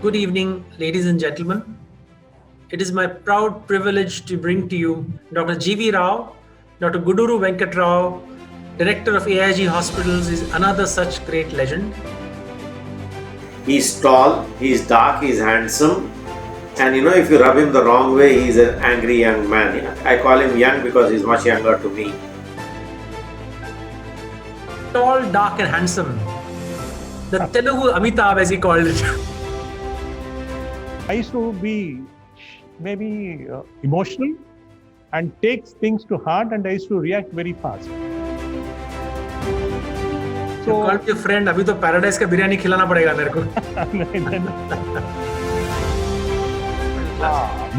Good evening, ladies and gentlemen. It is my proud privilege to bring to you Dr. G.V. Rao. Dr. Guduru Venkat Rao, Director of AIG Hospitals, is another such great legend. He's tall, he's dark, he's handsome, and if you rub him the wrong way, he's an angry young man. I call him young because he's much younger to me. Tall, dark, and handsome. The Telugu Amitabh, as he called it. I used to be maybe emotional and take things to heart, and I used to react very fast. So, you called your friend, अभी तो paradise का बिरयानी खिलाना पड़ेगा मेरे को.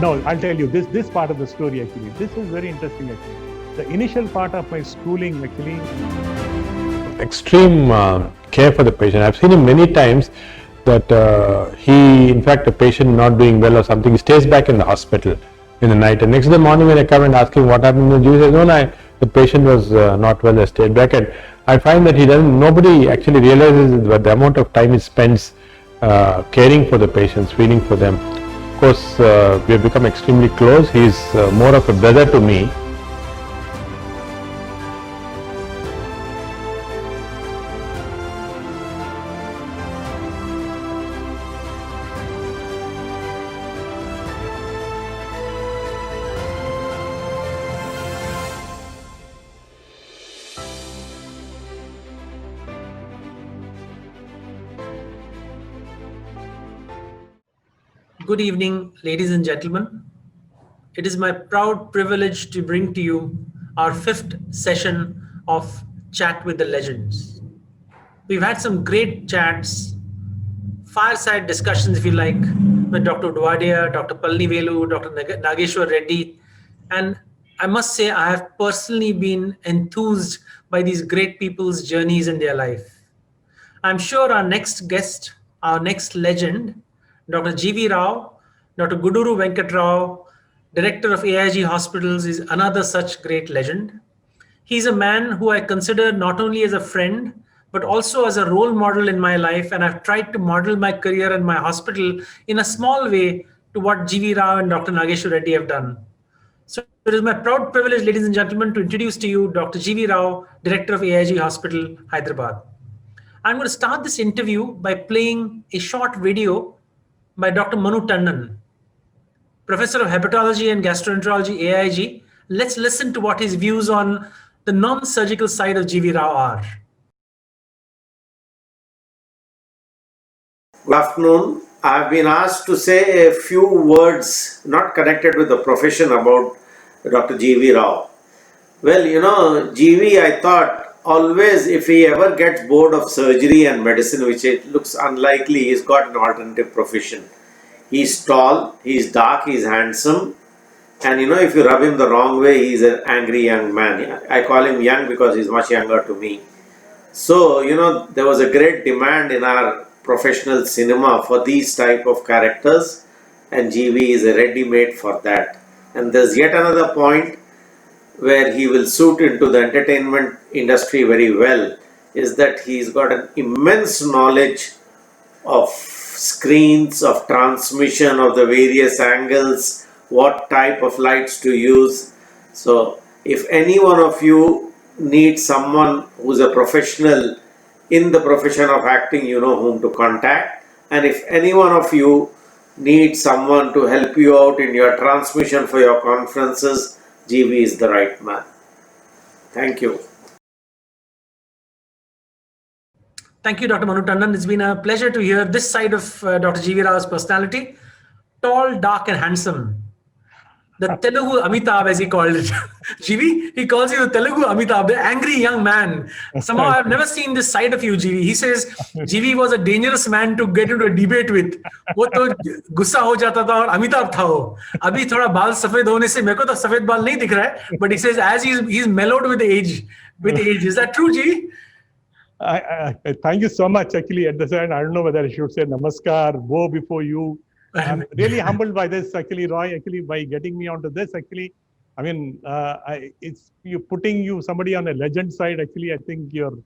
No, I'll tell you this part of the story actually. This is very interesting actually. The initial part of my schooling actually. Extreme care for the patient. I've seen him many times that in fact, a patient not doing well or something, he stays back in the hospital in the night, and next morning when I come and ask him what happened, he says, no, the patient was not well, I stayed back. And I find that nobody actually realizes the amount of time he spends caring for the patients, feeling for them. Of course, we have become extremely close. He is more of a brother to me. Good evening, ladies and gentlemen. It is my proud privilege to bring to you our fifth session of Chat with the Legends. We've had some great chats, fireside discussions, if you like, with Dr. Dwadia, Dr. Palnivelu, Dr. Nageshwar Reddy. And I must say, I have personally been enthused by these great people's journeys in their life. I'm sure our next guest, our next legend, Dr. G.V. Rao, Dr. Guduru Venkat Rao, Director of AIG Hospitals, is another such great legend. He's a man who I consider not only as a friend, but also as a role model in my life. And I've tried to model my career and my hospital in a small way to what G.V. Rao and Dr. Nageshwar Reddy have done. So it is my proud privilege, ladies and gentlemen, to introduce to you Dr. G.V. Rao, Director of AIG Hospital, Hyderabad. I'm going to start this interview by playing a short video by Dr. Manu Tandon, Professor of Hepatology and Gastroenterology, AIG. Let's listen to what his views on the non-surgical side of G.V. Rao are. Good afternoon. I've been asked to say a few words not connected with the profession about Dr. G.V. Rao. Well, G.V., I thought, always, if he ever gets bored of surgery and medicine, which it looks unlikely, he's got an alternative profession. He's tall, he's dark, he's handsome, and if you rub him the wrong way, he's an angry young man. I call him young because he's much younger to me. So, there was a great demand in our professional cinema for these type of characters, and GV is a ready-made for that. And there's yet another point where he will suit into the entertainment industry very well, is that he's got an immense knowledge of screens, of transmission, of the various angles, what type of lights to use. So if any one of you needs someone who's a professional in the profession of acting, you know whom to contact. And if any one of you needs someone to help you out in your transmission for your conferences, GV is the right man. Thank you. Thank you, Dr. Manu Tandon. It's been a pleasure to hear this side of Dr. G.V. Rao's personality. Tall, dark, and handsome. The Telugu Amitabh, as he called it. GV, he calls you the Telugu Amitabh, the angry young man. Somehow I've never seen this side of you, GV. He says GV was a dangerous man to get into a debate with. वो तो गुस्सा हो जाता था और अमिताभ था वो. अभी थोड़ा बाल सफेद होने से मेरे को तो सफेद बाल नहीं दिख रहा है. But he says as he's mellowed with age. Is that true, GV? I thank you so much. Actually, at the end, I don't know whether I should say namaskar, woe before you. I'm really humbled by this, actually, Roy, by getting me onto this. Actually, I mean, it's you putting somebody on a legend side. Actually, I think you're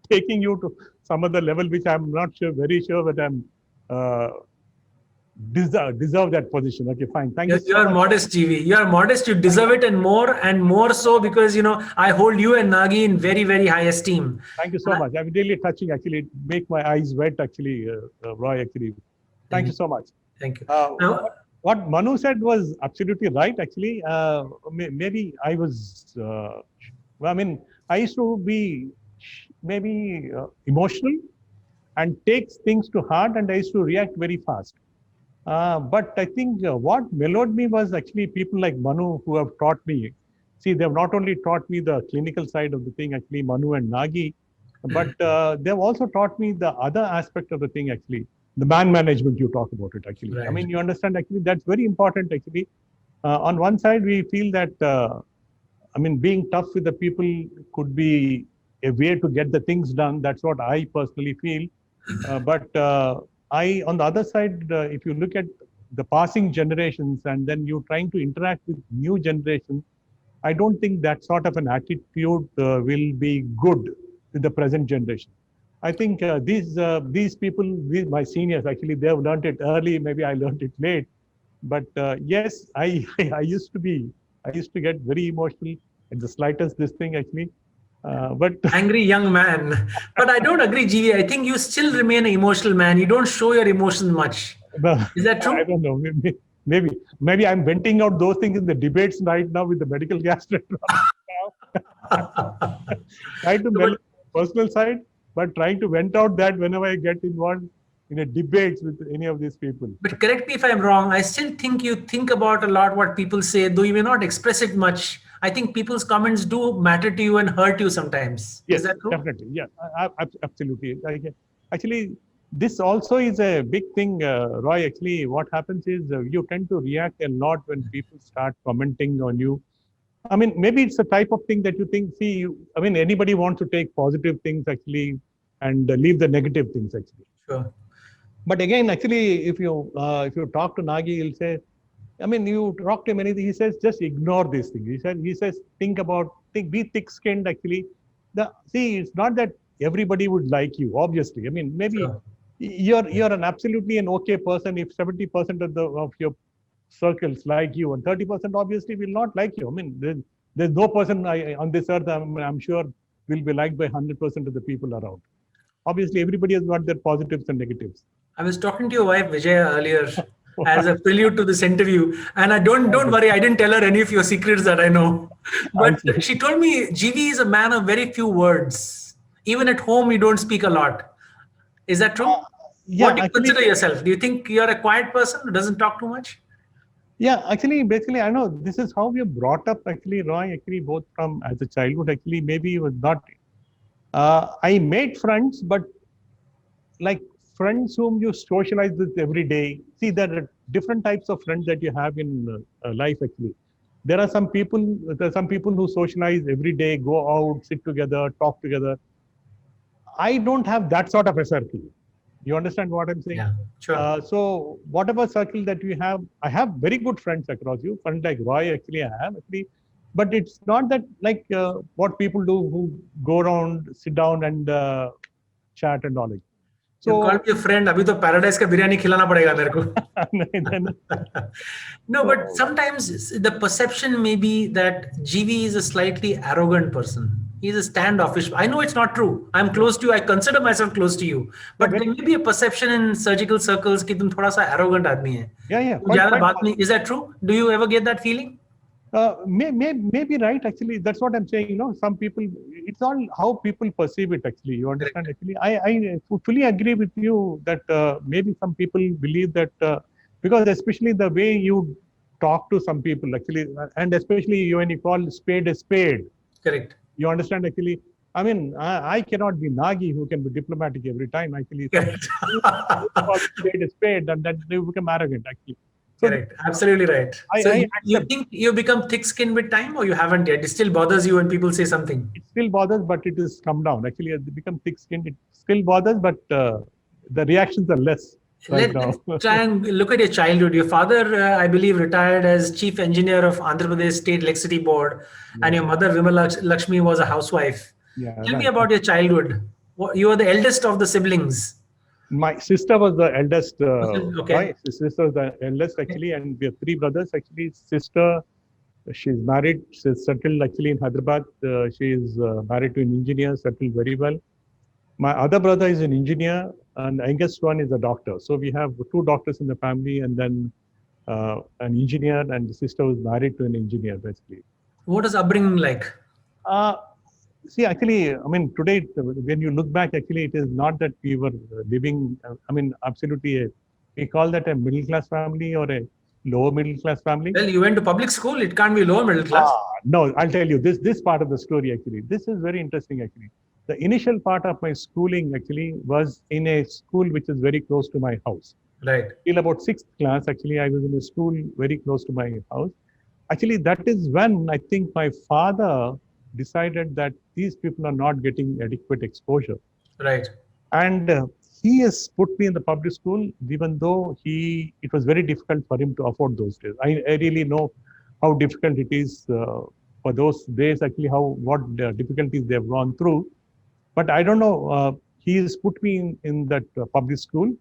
taking you to some other level, which I'm not very sure that I'm deserve that position. Okay, fine. Thank you You so are much. modest, GV. You are modest. You deserve it, and more so because I hold you and Nagi in very, very high esteem. Thank you so much. I'm really touching. Actually, it make my eyes wet. Actually, Roy. Actually, thank you so much. Thank you. What Manu said was absolutely right. Actually, maybe I was. I mean, I used to be maybe emotional and takes things to heart, and I used to react very fast. But I think what mellowed me was actually people like Manu who have taught me. See, they've not only taught me the clinical side of the thing, actually, Manu and Nagi, but they've also taught me the other aspect of the thing, actually, the man management you talk about it, actually. Right. I mean, you understand, actually, that's very important, actually. On one side, we feel that, I mean, being tough with the people could be a way to get the things done. That's what I personally feel. But on the other side, if you look at the passing generations and then you trying to interact with new generations, I don't think that sort of an attitude will be good with the present generation. I think these people, my seniors, actually, they have learned it early. Maybe I learned it late. But yes, I used to get very emotional at the slightest this thing, actually. But angry young man. But I don't agree, GV. I think you still remain an emotional man. You don't show your emotions much. Is that true? I don't know. Maybe I'm venting out those things in the debates right now with the medical gastroenterologist. Try to mellow the personal side, but trying to vent out that whenever I get involved in a debates with any of these people. But correct me if I'm wrong. I still think you think about a lot what people say, though you may not express it much. I think people's comments do matter to you and hurt you sometimes. Yes, is that true? Definitely. Yeah, absolutely. Actually, this also is a big thing, Roy. Actually, what happens is you tend to react a lot when people start commenting on you. I mean, maybe it's a type of thing that you think, I mean, anybody wants to take positive things actually and leave the negative things actually. Sure. But again, actually, if you talk to Nagi, he'll say, I mean, you talk to him anything, he says, just ignore this thing. He says, be thick-skinned actually. It's not that everybody would like you, obviously. I mean, maybe Sure. you're an absolutely an okay person if 70% of your circles like you and 30% obviously will not like you. I mean, there's no person on this earth, I'm sure, will be liked by 100% of the people around. Obviously, everybody has got their positives and negatives. I was talking to your wife Vijaya earlier as a prelude to this interview, and I don't worry, I didn't tell her any of your secrets that I know. But she told me GV is a man of very few words. Even at home, you don't speak a lot. Is that true? Yeah, what do you consider yourself? Do you think you're a quiet person who doesn't talk too much? Yeah, actually, basically, I know this is how we are brought up. Actually, Roy, actually, both from as a childhood. Actually, maybe it was not. I made friends, but like friends whom you socialize with every day. See, there are different types of friends that you have in life. Actually, there are some people who socialize every day, go out, sit together, talk together. I don't have that sort of a circle. You understand what I'm saying? Yeah, sure. So whatever circle that we have, I have very good friends across you. Friends like Roy, actually, I have actually. But it's not that like what people do who go around, sit down and chat and all that. So, you call me a friend. Abhi to paradise ka biryani khilana padega mere ko. No, but sometimes the perception may be that GV is a slightly arrogant person. He's a standoffish. I know it's not true. I'm close to you. I consider myself close to you. But there may be a perception in surgical circles that you are a arrogant aadmi hai. Yeah. Is that true? Do you ever get that feeling? Maybe right. Actually, that's what I'm saying. You know, some people, it's all how people perceive it. Actually, you understand. Actually, I fully agree with you that maybe some people believe that because especially the way you talk to some people, actually, and especially when you call spade a spade. Correct. You understand. Actually, I mean, I cannot be Nagi who can be diplomatic every time. Actually, call spade a spade, and then they become arrogant. Actually. So, correct. Absolutely right. You think you become thick-skinned with time, or you haven't yet? It still bothers you when people say something. It still bothers, but it has come down. Actually, as they become thick-skinned, it still bothers, but the reactions are less. Let's try and look at your childhood. Your father, I believe, retired as chief engineer of Andhra Pradesh State Electricity Board, and your mother, Vimala Lakshmi, was a housewife. Tell me about your childhood. You are the eldest of the siblings. My sister was the eldest. Okay. My sister was the eldest actually, and we have three brothers actually. Sister, she's married. She's settled actually in Hyderabad. She is married to an engineer, settled very well. My other brother is an engineer, and youngest one is a doctor. So we have two doctors in the family, and then an engineer, and the sister was married to an engineer basically. What is upbringing like? Uh, See, actually, I mean, today, when you look back, actually, it is not that we were living, I mean, absolutely, we call that a middle class family or a lower middle class family. Well, you went to public school. It can't be lower middle class. No, I'll tell you this part of the story, actually. This is very interesting, actually. The initial part of my schooling, actually, was in a school which is very close to my house. Right. Till about 6th class, actually, I was in a school very close to my house. Actually, that is when I think my father decided that these people are not getting adequate exposure. Right. And he has put me in the public school, even though it was very difficult for him to afford those days. I really know how difficult it is for those days, actually, what difficulties they have gone through. But I don't know, he has put me in that public school.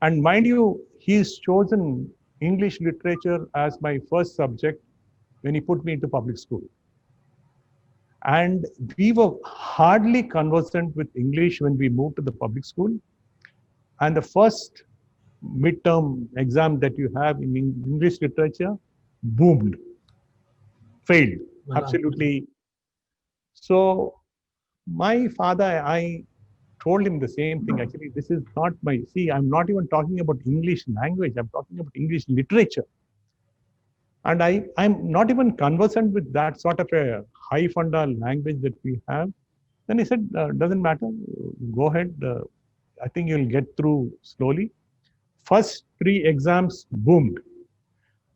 And mind you, he's chosen English literature as my first subject when he put me into public school. And we were hardly conversant with English when we moved to the public school. And the first midterm exam that you have in English literature boomed, failed, Wow. absolutely. So my father, I told him the same thing. Actually, this is not I'm not even talking about English language. I'm talking about English literature. And I'm not even conversant with that sort of a high funda language that we have. Then he said, doesn't matter, go ahead. I think you'll get through slowly. First 3 exams boomed.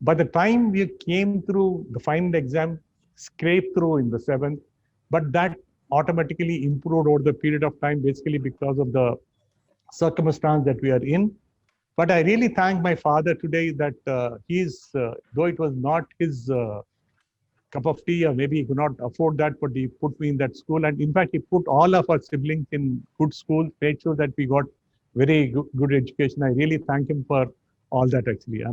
By the time we came through the final exam, scraped through in the 7th, but that automatically improved over the period of time, basically because of the circumstance that we are in. But I really thank my father today that though it was not his cup of tea, or maybe he could not afford that, but he put me in that school. And in fact, he put all of our siblings in good schools, made sure that we got very good education. I really thank him for all that, actually.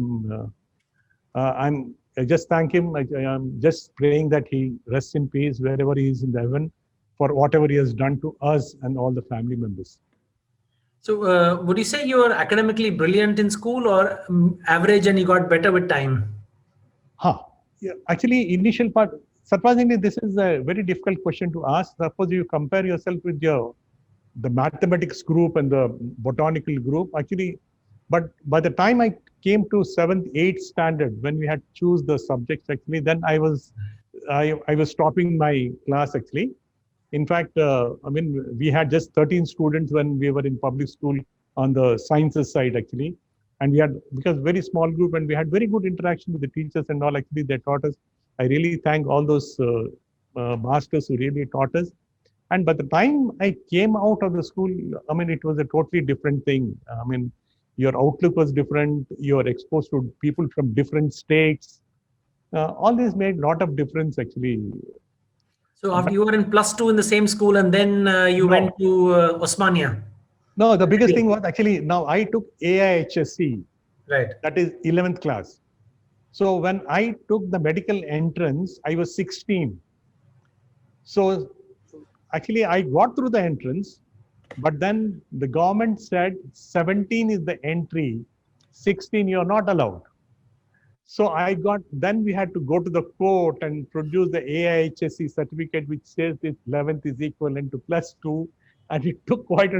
I just thank him. I'm just praying that he rests in peace wherever he is in the heaven for whatever he has done to us and all the family members. So would you say you were academically brilliant in school or average and you got better with time? Yeah, actually, initial part, surprisingly, this is a very difficult question to ask. Suppose you compare yourself with the mathematics group and the botanical group, actually, but by the time I came to 7th, 8th standard, when we had to choose the subjects, actually, then I was stopping my class, actually. In fact, I mean, we had just 13 students when we were in public school on the sciences side, actually. And we had, because very small group, and we had very good interaction with the teachers and all, actually, they taught us. I really thank all those masters who really taught us. And by the time I came out of the school, I mean, it was a totally different thing. I mean, your outlook was different. You're exposed to people from different states. All this made a lot of difference, actually. So after you were in +2 in the same school and then you went to Osmania. No, the biggest thing was actually, now I took AIHSC, right? That is 11th class. So when I took the medical entrance, I was 16. So actually I got through the entrance, but then the government said 17 is the entry, 16 you're not allowed. So then we had to go to the court and produce the AIHSC certificate, which says this 11th is equivalent to +2. And it took quite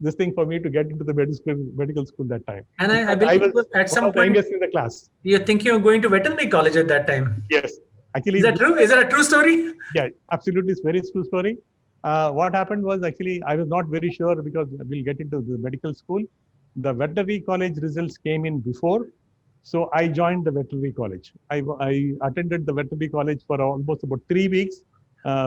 this thing for me to get into the medical school that time. And I believe at some point in the class. You're thinking of going to veterinary college at that time. Yes. Actually, is that true? Is that a true story? Yeah, absolutely. It's a very true story. What happened was, actually, I was not very sure, because we'll get into the medical school. The veterinary college results came in before. So I joined the veterinary college. I attended the veterinary college for almost about 3 weeks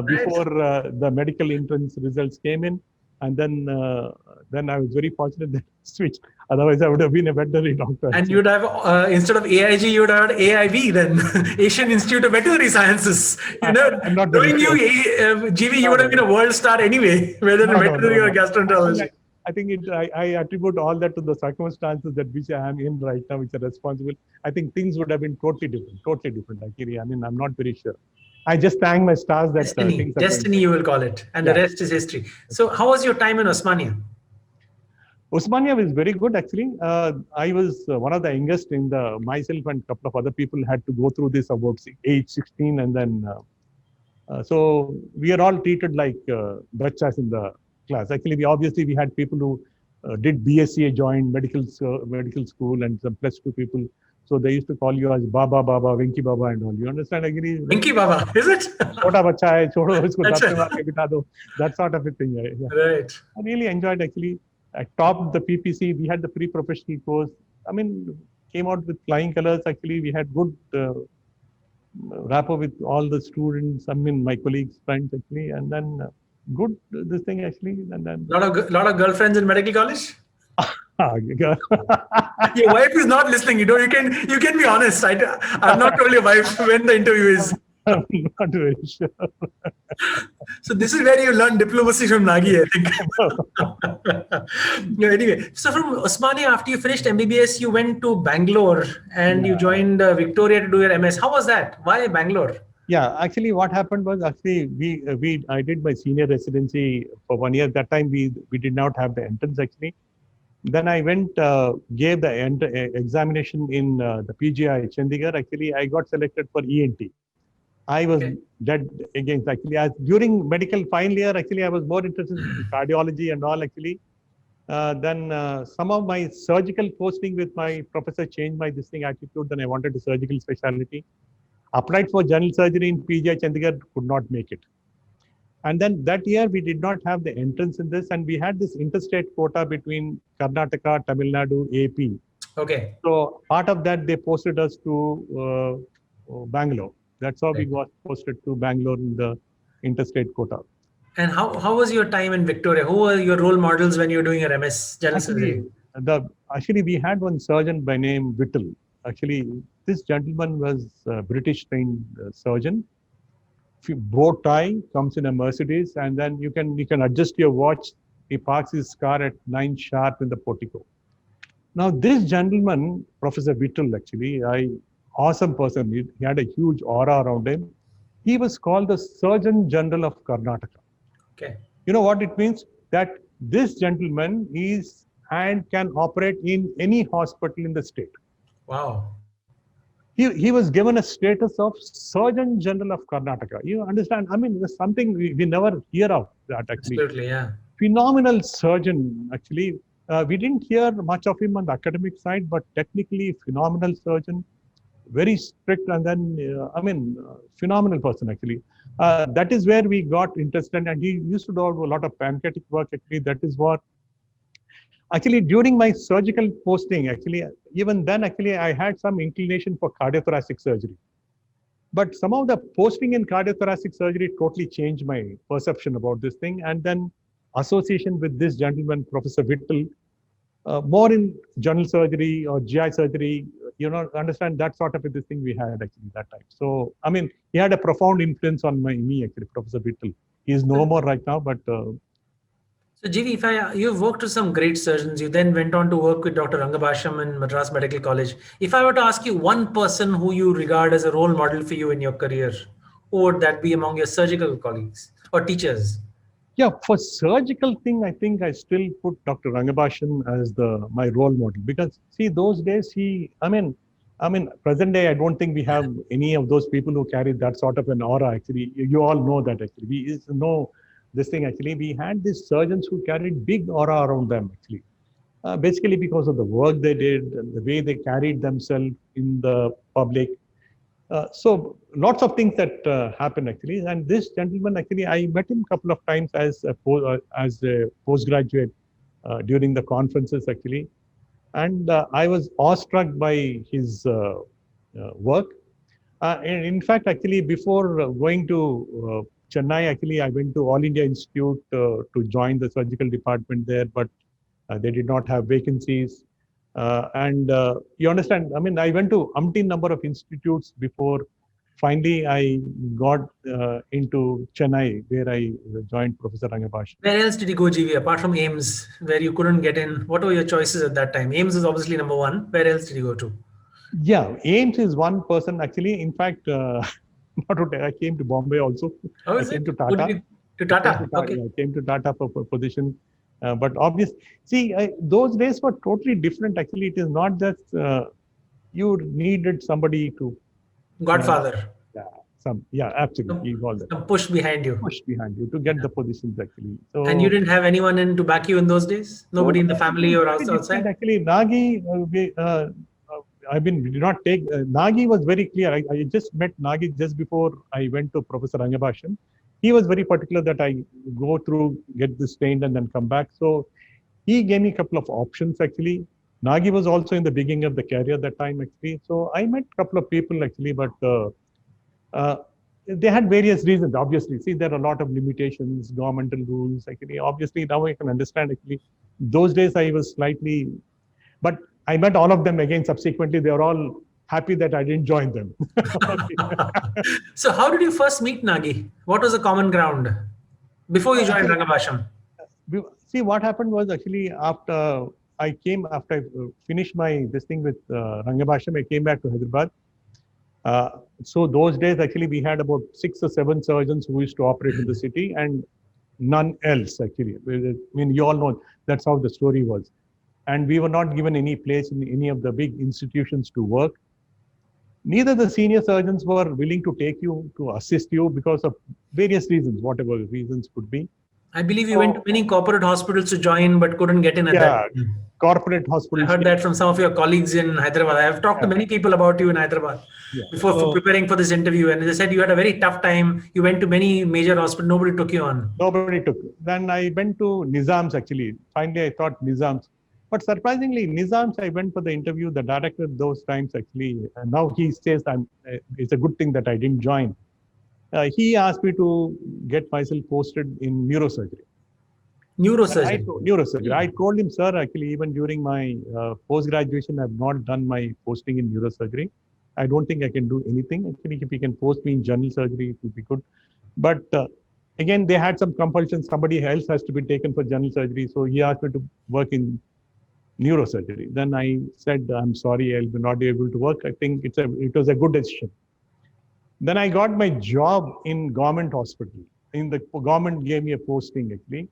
before the medical entrance results came in. And then I was very fortunate that I switched. Otherwise, I would have been a veterinary doctor. And you'd have, instead of AIG, you would have had AIV then, Asian Institute of Veterinary Sciences. You know, I'm not knowing you, GV, you would have been a world star anyway, whether in veterinary or gastroenterology. I think I attribute all that to the circumstances that which I am in right now, which are responsible. I think things would have been totally different. Actually, I mean, I'm not very sure. I just thank my stars that Destiny, things are destiny, you will call it, and the Yeah. rest is history. So, how was your time in Osmania? Osmania was very good actually. I was one of the youngest in the myself and a couple of other people had to go through this about age 16 and then so we are all treated like bachas in the class. Actually, we had people who did BSc, joined medical school, and some plus 2 people. So they used to call you as Baba, Venki Baba, and all. You understand? Actually, Venki Baba, is it? Chota bacha hai, chodo isko Achha. datte maar ke bita do. That sort of a thing. Yeah. Right. I really enjoyed actually. I topped the PPC. We had the pre-professional course. I mean, came out with flying colors. Actually, we had good rapport with all the students. I mean, my colleagues, friends actually, and then good this thing actually, and then. Lot of girlfriends in medical college. Yeah. Your wife is not listening. You can be honest. I've not told your wife when the interview is. I'm not very sure. So this is where you learn diplomacy from Nagi, I think. No, anyway, so from Osmania, after you finished MBBS, you went to Bangalore and you joined Victoria to do your MS. How was that? Why Bangalore? Yeah, actually, what happened was actually I did my senior residency for 1 year. That time we did not have the entrance actually. Then I went gave the examination in the PGI Chandigarh. Actually, I got selected for ENT. I was dead against actually. During medical final year, actually, I was more interested in cardiology and all actually. Then some of my surgical posting with my professor changed my attitude. Then I wanted a surgical specialty. Applied for general surgery in PGI Chandigarh, could not make it. And then that year we did not have the entrance in this, and we had this interstate quota between Karnataka, Tamil Nadu, AP. Okay. So part of that they posted us to Bangalore. That's how we got posted to Bangalore in the interstate quota. And how was your time in Victoria? Who were your role models when you were doing your MS general surgery? Actually, we had one surgeon by name Whittle. Actually, this gentleman was a British trained surgeon. Bow tie, comes in a Mercedes, and then you can adjust your watch. He parks his car at 9 sharp in the portico. Now, this gentleman, Professor Whittle, actually, awesome person. He had a huge aura around him. He was called the Surgeon General of Karnataka. Okay. You know what it means? That this gentleman is and can operate in any hospital in the state. Wow. He was given a status of Surgeon General of Karnataka. You understand? I mean, it's something we never hear of that actually. Absolutely, yeah. Phenomenal surgeon, actually. We didn't hear much of him on the academic side, but technically phenomenal surgeon, very strict, and then, phenomenal person actually. That is where we got interested, and he used to do a lot of pancreatic work actually. That is what actually, during my surgical posting, actually, even then, actually, I had some inclination for cardiothoracic surgery. But some of the posting in cardiothoracic surgery totally changed my perception about this thing. And then association with this gentleman, Professor Whittle, more in general surgery or GI surgery, understand that sort of this thing we had actually that time. So, I mean, he had a profound influence on me actually, Professor Whittle. He is no more right now, but... So, GV, you've worked with some great surgeons. You then went on to work with Dr. Rangabasham in Madras Medical College. If I were to ask you one person who you regard as a role model for you in your career, who would that be among your surgical colleagues or teachers? Yeah, for surgical thing, I think I still put Dr. Rangabasham as my role model because see, those days present day, I don't think we have any of those people who carry that sort of an aura. Actually, you all know that actually. We know this thing actually. We had these surgeons who carried big aura around them actually, basically because of the work they did and the way they carried themselves in the public. So lots of things that happened actually. And this gentleman actually, I met him a couple of times as a postgraduate during the conferences actually. And I was awestruck by his work. And in fact, actually, before going to Chennai, actually, I went to All India Institute to join the surgical department there, but they did not have vacancies. And you understand, I mean, I went to umpteen number of institutes before finally I got into Chennai, where I joined Professor Rangabhash. Where else did you go, GV, apart from AIMS, where you couldn't get in? What were your choices at that time? AIMS is obviously number one. Where else did you go to? Yeah, AIMS is one person actually. In fact, not to tell, I came to Bombay also. How I is came it? to Who did Tata. you- To Tata. Okay. I came to Tata for position. But obviously, see, those days were totally different. Actually, it is not just you needed somebody to Godfather. absolutely, all that Some push behind you. push behind you to get the positions actually. So And you didn't have anyone in to back you in those days? Nobody in the family or very different, outside? actually. Nagi, did not take Nagi was very clear. I just met Nagi just before I went to Professor Rangabhashan. He was very particular that I go through, get this trained, and then come back. So he gave me a couple of options actually. Nagi was also in the beginning of the career that time actually. So I met a couple of people actually, but they had various reasons. Obviously, see, there are a lot of limitations, governmental rules. Actually, obviously, now I can understand. Actually, those days I was slightly, but I met all of them again subsequently. They were all happy that I didn't join them. So how did you first meet Nagi? What was the common ground before you joined Rangabhasham? See, what happened was actually after I finished my this thing with Rangabhasham, I came back to Hyderabad. So those days, actually, we had about 6 or 7 surgeons who used to operate in the city and none else, actually. I mean, you all know that's how the story was. And we were not given any place in any of the big institutions to work. Neither the senior surgeons were willing to take you, to assist you because of various reasons, whatever reasons could be. I believe you went to many corporate hospitals to join, but couldn't get in at that time. Corporate hospitals. I heard that from some of your colleagues in Hyderabad. I have talked to many people about you in Hyderabad before preparing for this interview. And they said you had a very tough time. You went to many major hospitals. Nobody took you on. Nobody took. Then I went to Nizam's actually. Finally, I thought Nizam's. But surprisingly, Nizam's, I went for the interview. The director those times actually, and now he says it's a good thing that I didn't join. He asked me to get myself posted in neurosurgery. Neurosurgery. I told him, sir, actually, even during my post-graduation, I've not done my posting in neurosurgery. I don't think I can do anything. Actually, if he can post me in general surgery, it would be good. But again, they had some compulsion. Somebody else has to be taken for general surgery. So he asked me to work in neurosurgery. Then I said, I'm sorry, I'll be not able to work. I think it was a good decision. Then I got my job in government hospital. In the government gave me a posting actually.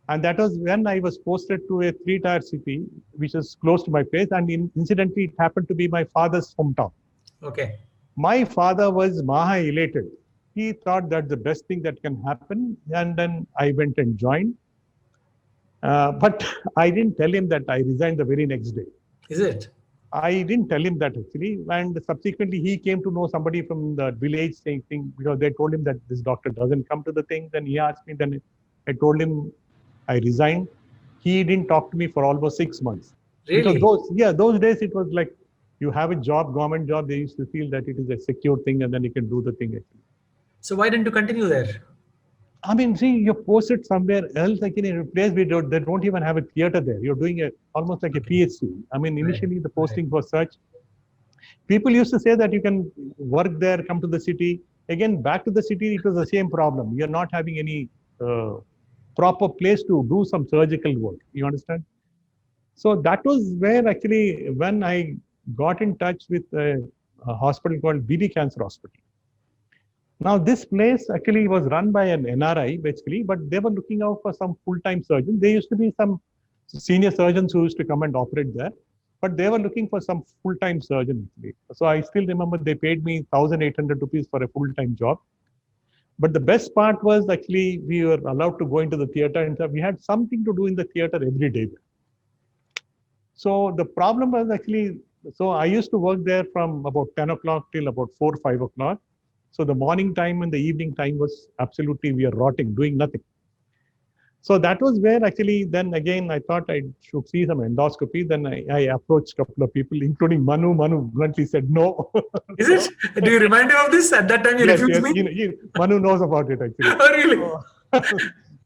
And that was when I was posted to a 3-tier city, which is close to my place. And incidentally, it happened to be my father's hometown. Okay. My father was maha elated. He thought that's the best thing that can happen. And then I went and joined. But I didn't tell him that I resigned the very next day. Is it? I didn't tell him that actually. And subsequently, he came to know somebody from the village saying thing, because they told him that this doctor doesn't come to the thing. Then he asked me, then I told him I resigned. He didn't talk to me for almost 6 months. Really? Because those days it was like you have a job, government job, they used to feel that it is a secure thing and then you can do the thing actually. So why didn't you continue there? I mean, see, you're posted somewhere else, like in a place they don't even have a theater there. You're doing almost like a PhD. I mean, initially the posting was such. People used to say that you can work there, come to the city. Again, back to the city, it was the same problem. You're not having any proper place to do some surgical work. You understand? So that was where actually when I got in touch with a hospital called BB Cancer Hospital. Now this place actually was run by an NRI basically, but they were looking out for some full-time surgeons. There used to be some senior surgeons who used to come and operate there, but they were looking for some full-time surgeon actually. So I still remember they paid me 1,800 rupees for a full-time job. But the best part was actually we were allowed to go into the theater and we had something to do in the theater every day. So the problem was actually, so I used to work there from about 10 o'clock till about 4, 5 o'clock. So the morning time and the evening time was absolutely, we are rotting, doing nothing. So that was where actually, then again, I thought I should see some endoscopy. Then I approached a couple of people, including Manu. Manu bluntly said no. Is it? Do you remind him of this? At that time you refused me? Manu knows about it actually. Oh, really?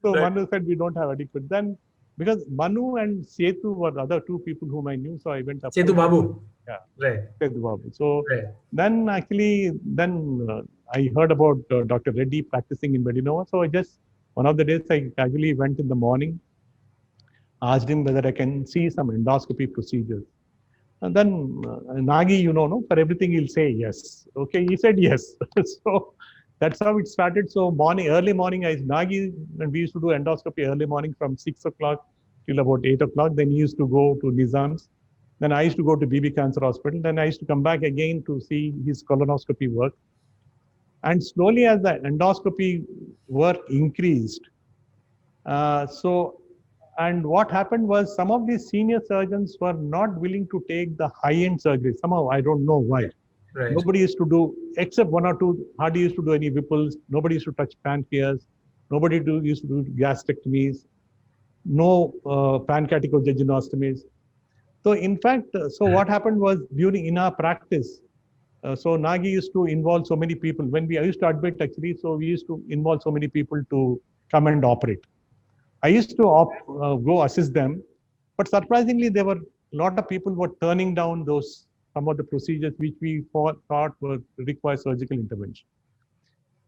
So right. Manu said we don't have adequate. Then because Manu and Setu were the other two people whom I knew, so I went up. Setu Babu. Yeah, Right. Setu Babu. So Right. then actually, I heard about Dr. Reddy practicing in Medinova. So I just, one of the days I casually went in the morning, asked him whether I can see some endoscopy procedures. And then Nagi, no, for everything he'll say yes. Okay, he said yes. So that's how it started. So early morning, Nagi, and we used to do endoscopy early morning from 6 o'clock till about 8 o'clock. Then he used to go to Nizam's. Then I used to go to BB Cancer Hospital. Then I used to come back again to see his colonoscopy work. And slowly as the endoscopy work increased, and what happened was some of these senior surgeons were not willing to take the high-end surgery. Somehow, I don't know why. Right. Nobody used to do, except one or two, hardly used to do any Whipples. Nobody used to touch pancreas. Nobody used to do gastrectomies. No pancreatic jejunostomies. So in fact, what happened was in our practice, so Nagi used to involve so many people. When I used to admit actually, so we used to involve so many people to come and operate. I used to go assist them, but surprisingly, there were a lot of people were turning down some of the procedures which we thought would require surgical intervention.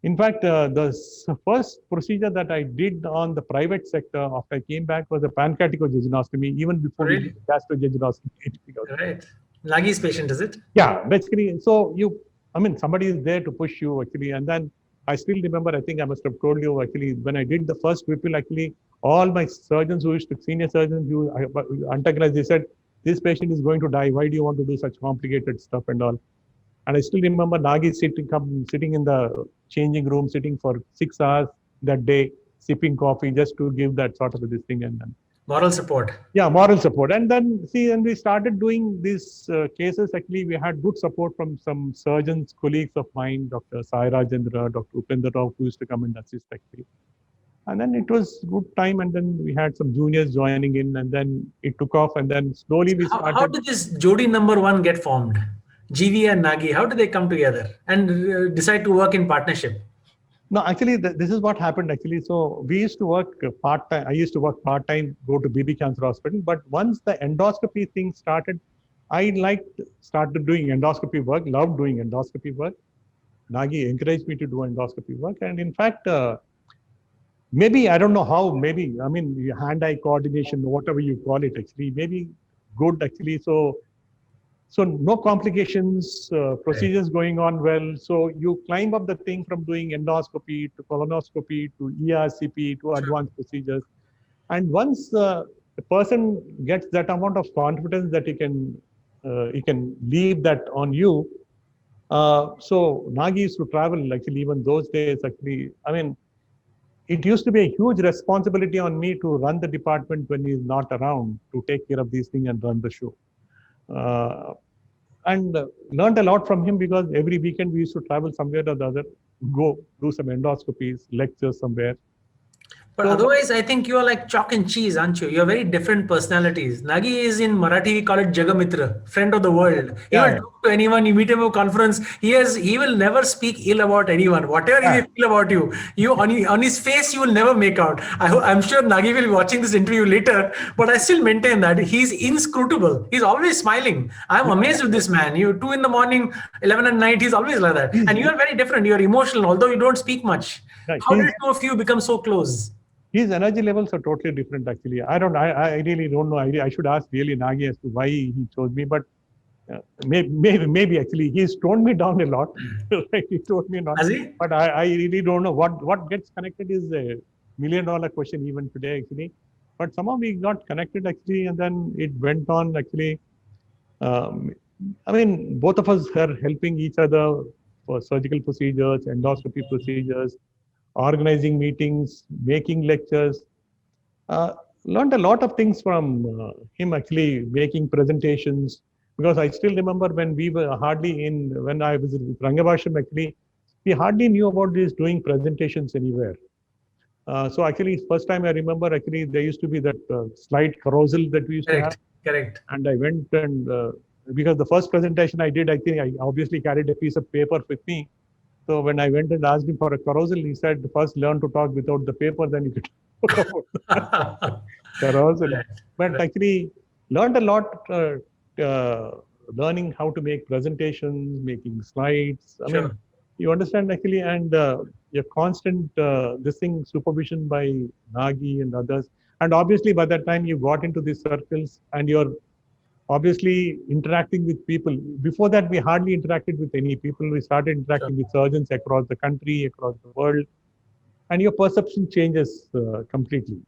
In fact, the first procedure that I did on the private sector after I came back was a pancreatic jejunostomy, even before we did gastrojejunostomy. Right. Nagi's patient, is it? Yeah, basically. So somebody is there to push you actually, and then I still remember. I think I must have told you actually when I did the first Whipple. Actually, all my surgeons senior surgeons who antagonized, they said, "This patient is going to die. Why do you want to do such complicated stuff and all?" And I still remember Nagi sitting in the changing room, sitting for 6 hours that day, sipping coffee just to give that sort of this thing. And then moral support. Yeah, moral support. And then when we started doing these cases, actually we had good support from some surgeons, colleagues of mine, Dr. Sai Rajendra, Dr. Upendra Rao, who used to come and assist actually. And then it was good time, and then we had some juniors joining in, and then it took off, and then slowly we started. How did this Jodi number one get formed? GV and Nagi, how did they come together and decide to work in partnership? No, actually, this is what happened actually. So we used to work part-time. I used to work part-time, go to BB Cancer Hospital. But once the endoscopy thing started, I started doing endoscopy work, loved doing endoscopy work. Nagi encouraged me to do endoscopy work. And in fact, maybe, I don't know how, maybe, hand-eye coordination, whatever you call it actually, maybe good actually. So no complications, procedures going on well. So you climb up the thing from doing endoscopy to colonoscopy to ERCP to advanced procedures. And once the person gets that amount of confidence that he can leave that on you. So Nagi used to travel actually even those days actually. It used to be a huge responsibility on me to run the department when he's not around, to take care of these things and run the show. And learned a lot from him, because every weekend we used to travel somewhere or the other, go do some endoscopies, lectures somewhere. But otherwise, I think you are like chalk and cheese, aren't you? You're very different personalities. Nagi is in Marathi, we call it Jagamitra, friend of the world. He will talk to anyone, you meet him at a conference. He will never speak ill about anyone. Whatever he feel about you, on his face, you will never make out. I'm sure Nagi will be watching this interview later, but I still maintain that he's inscrutable. He's always smiling. I'm amazed with this man. 2 in the morning, 11 at night, he's always like that. And you are very different. You're emotional, although you don't speak much. How did two of you become so close? His energy levels are totally different, actually. I really don't know. I should ask really Nagi as to why he chose me, but maybe actually he's toned me down a lot. He told me not. Has he? But I really don't know. What gets connected is a $1 million question even today, actually. But somehow we got connected, actually, and then it went on, actually. Both of us are helping each other for surgical procedures, endoscopy procedures, organizing meetings, making lectures. Learned a lot of things from him, actually, making presentations. Because I still remember when we were when I was in Rangabhasham, actually, we hardly knew about this doing presentations anywhere. So actually, first time I remember, actually, there used to be that slide carousel that we used to have. Correct. And I went and, because the first presentation I did, I think I obviously carried a piece of paper with me. So when I went and asked him for a carousel, he said, first learn to talk without the paper, then you could There was, Right, but right. actually learned a lot. Learning how to make presentations, making slides. I mean, Sure. you understand actually, and your constant this thing supervision by Nagi and others. And obviously, by that time you got into these circles, and you're obviously interacting with people. Before that, we hardly interacted with any people. We started Sure. interacting with surgeons across the country, across the world, and your perception changes completely.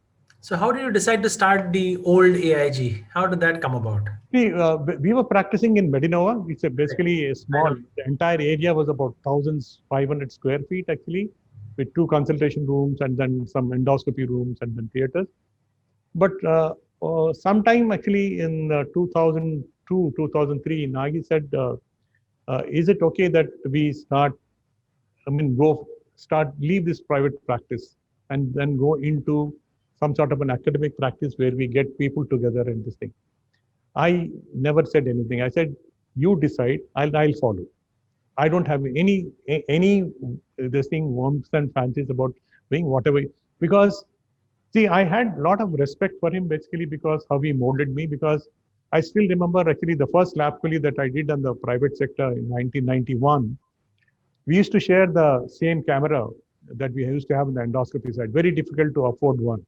So how did you decide to start the old AIG? How did that come about? See, we were practicing in Medinova. It's Right. basically a I small, know. the entire area was about 1,500 square feet actually, with 2 consultation rooms and then some endoscopy rooms and then theaters. But sometime actually in 2002, 2003, Nagi said, is it okay that we start, leave this private practice and then go into some sort of an academic practice where we get people together and this thing. I never said anything. I said, you decide, I'll follow. I don't have any this thing warmth and fancies about doing whatever, because see, I had a lot of respect for him basically because how he molded me. Because I still remember actually the first lab query that I did on the private sector in 1991. We used to share the same camera that we used to have in the endoscopy side. Very difficult to afford one.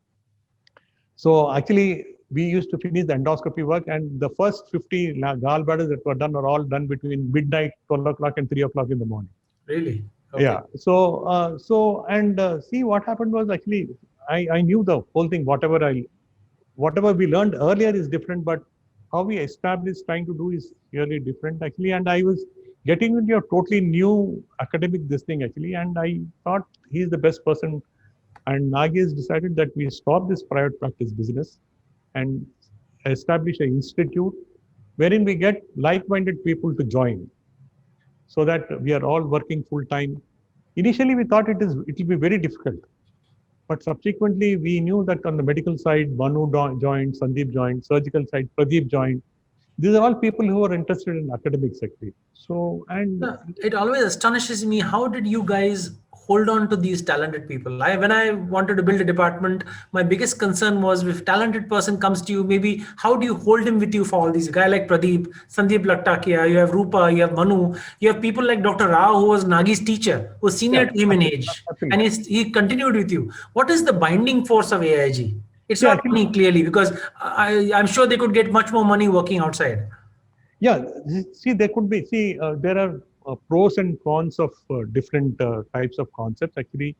So actually, we used to finish the endoscopy work, and the first 50 gallbladders that were done are all done between midnight, 12 o'clock, and 3 o'clock in the morning. Really? Okay. Yeah. See, what happened was actually I knew the whole thing. Whatever we learned earlier is different, but how we established trying to do is really different actually. And I was getting into a totally new academic this thing actually, and I thought he's the best person. And Nagi has decided that we stop this private practice business and establish an institute wherein we get like-minded people to join, so that we are all working full time. Initially, we thought it will be very difficult, but subsequently we knew that on the medical side, Manu joined, Sandeep joined, surgical side, Pradeep joined. These are all people who are interested in academics actually. So, and Yeah, it always astonishes me. How did you guys hold on to these talented people? When I wanted to build a department, my biggest concern was if talented person comes to you, maybe how do you hold him with you for all these? A guy like Pradeep, Sandeep Laktakia, you have Rupa, you have Manu, you have people like Dr. Rao, who was Nagi's teacher, who was senior yeah, to him in age, and absolutely. he continued with you. What is the binding force of AIG? It's Yeah, not actually, money, clearly, because I'm sure they could get much more money working outside. yeah, see, there could be, there are pros and cons of different types of concepts. Actually,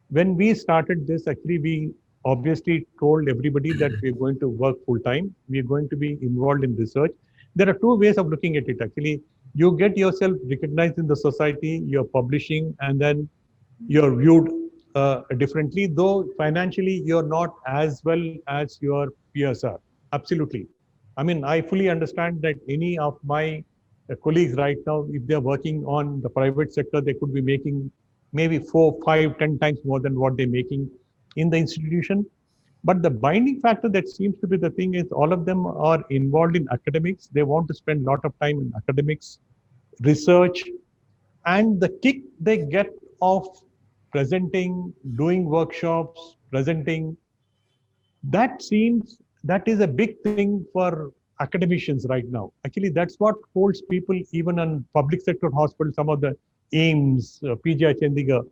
when we started this, actually, we obviously told everybody that we're going to work full time. We're going to be involved in research. There are two ways of looking at it. Actually, you get yourself recognized in the society, you're publishing, and then you're viewed differently, though financially you're not as well as your peers are. Absolutely. I mean, I fully understand that any of my colleagues right now, if they're working on the private sector, they could be making maybe 4, 5, 10 times more than what they're making in the institution. But the binding factor that seems to be the thing is all of them are involved in academics. They want to spend a lot of time in academics, research, and the kick they get of presenting, doing workshops, presenting, that is a big thing for academicians right now. Actually, that's what holds people even on public sector hospitals, some of the AIMS, PGI Chandigarh.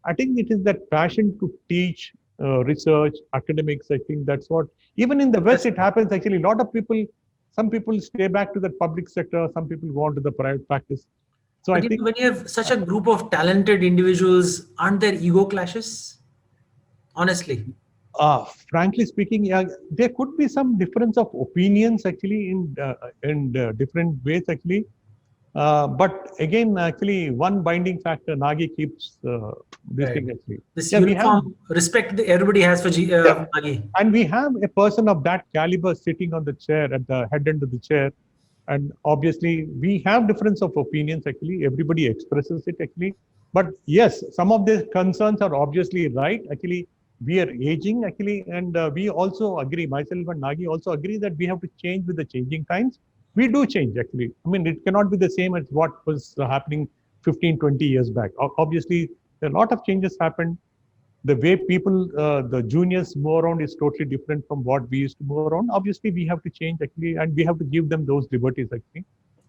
I think it is that passion to teach, research, academics. I think that's what, even in the West, it happens actually. A lot of people, some people stay back to the public sector, some people go on to the private practice. So I But think, when you have such a group of talented individuals, aren't there ego clashes? Honestly. frankly speaking, yeah, there could be some difference of opinions actually in different ways actually. But again, actually, one binding factor, Nagi keeps this Right. thing actually. This Yeah, we have, uniform respect that everybody has for yeah, Nagi. and we have a person of that caliber sitting on the chair at the head end of the chair. And obviously, we have difference of opinions actually. Everybody expresses it actually. But yes, some of the concerns are obviously right. Actually, we are aging actually, and we also agree, myself and Nagi also agree that we have to change with the changing times. We do change actually. I mean, it cannot be the same as what was happening 15, 20 years back. Obviously, a lot of changes happened. the way people, the juniors move around is totally different from what we used to move around. Obviously, we have to change actually, and we have to give them those liberties actually.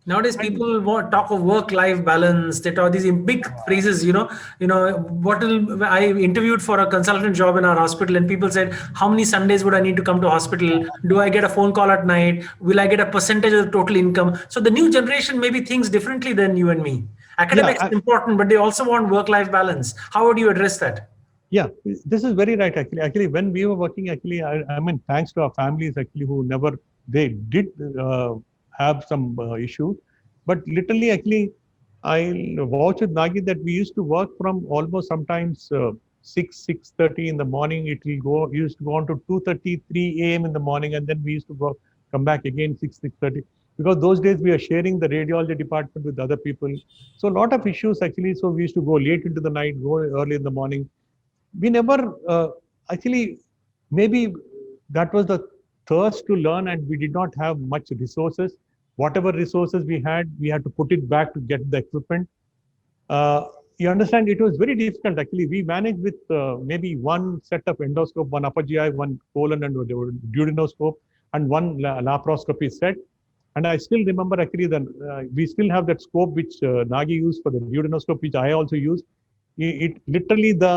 Nowadays, people talk of work-life balance. They talk these big phrases. What will I interviewed for a consultant job in our hospital, and people said, "How many Sundays would I need to come to hospital? Do I get a phone call at night? Will I get a percentage of the total income?" So the new generation maybe thinks differently than you and me. Academics is important, but they also want work-life balance. How would you address that? Yeah, this is very right actually. Actually, when we were working, actually, I mean, thanks to our families actually who never, they did have some issues, but literally actually, I'll vouch with Nagi that we used to work from almost sometimes 6:30 in the morning. It will go, used to go on to 2:30, 3 a.m. in the morning, and then we used to go, come back again 6:30. Because those days we are sharing the radiology department with other people. So a lot of issues actually. So we used to go late into the night, go early in the morning. We never actually, maybe that was the thirst to learn, and we did not have much resources. Whatever resources we had to put it back to get the equipment. You understand, it was very difficult actually. We managed with maybe one set of endoscope, one upper GI, one colon and duodenoscope, and one laparoscopy set. And I still remember actually that we still have that scope which Nagi used for the duodenoscope, which I also used. It literally, the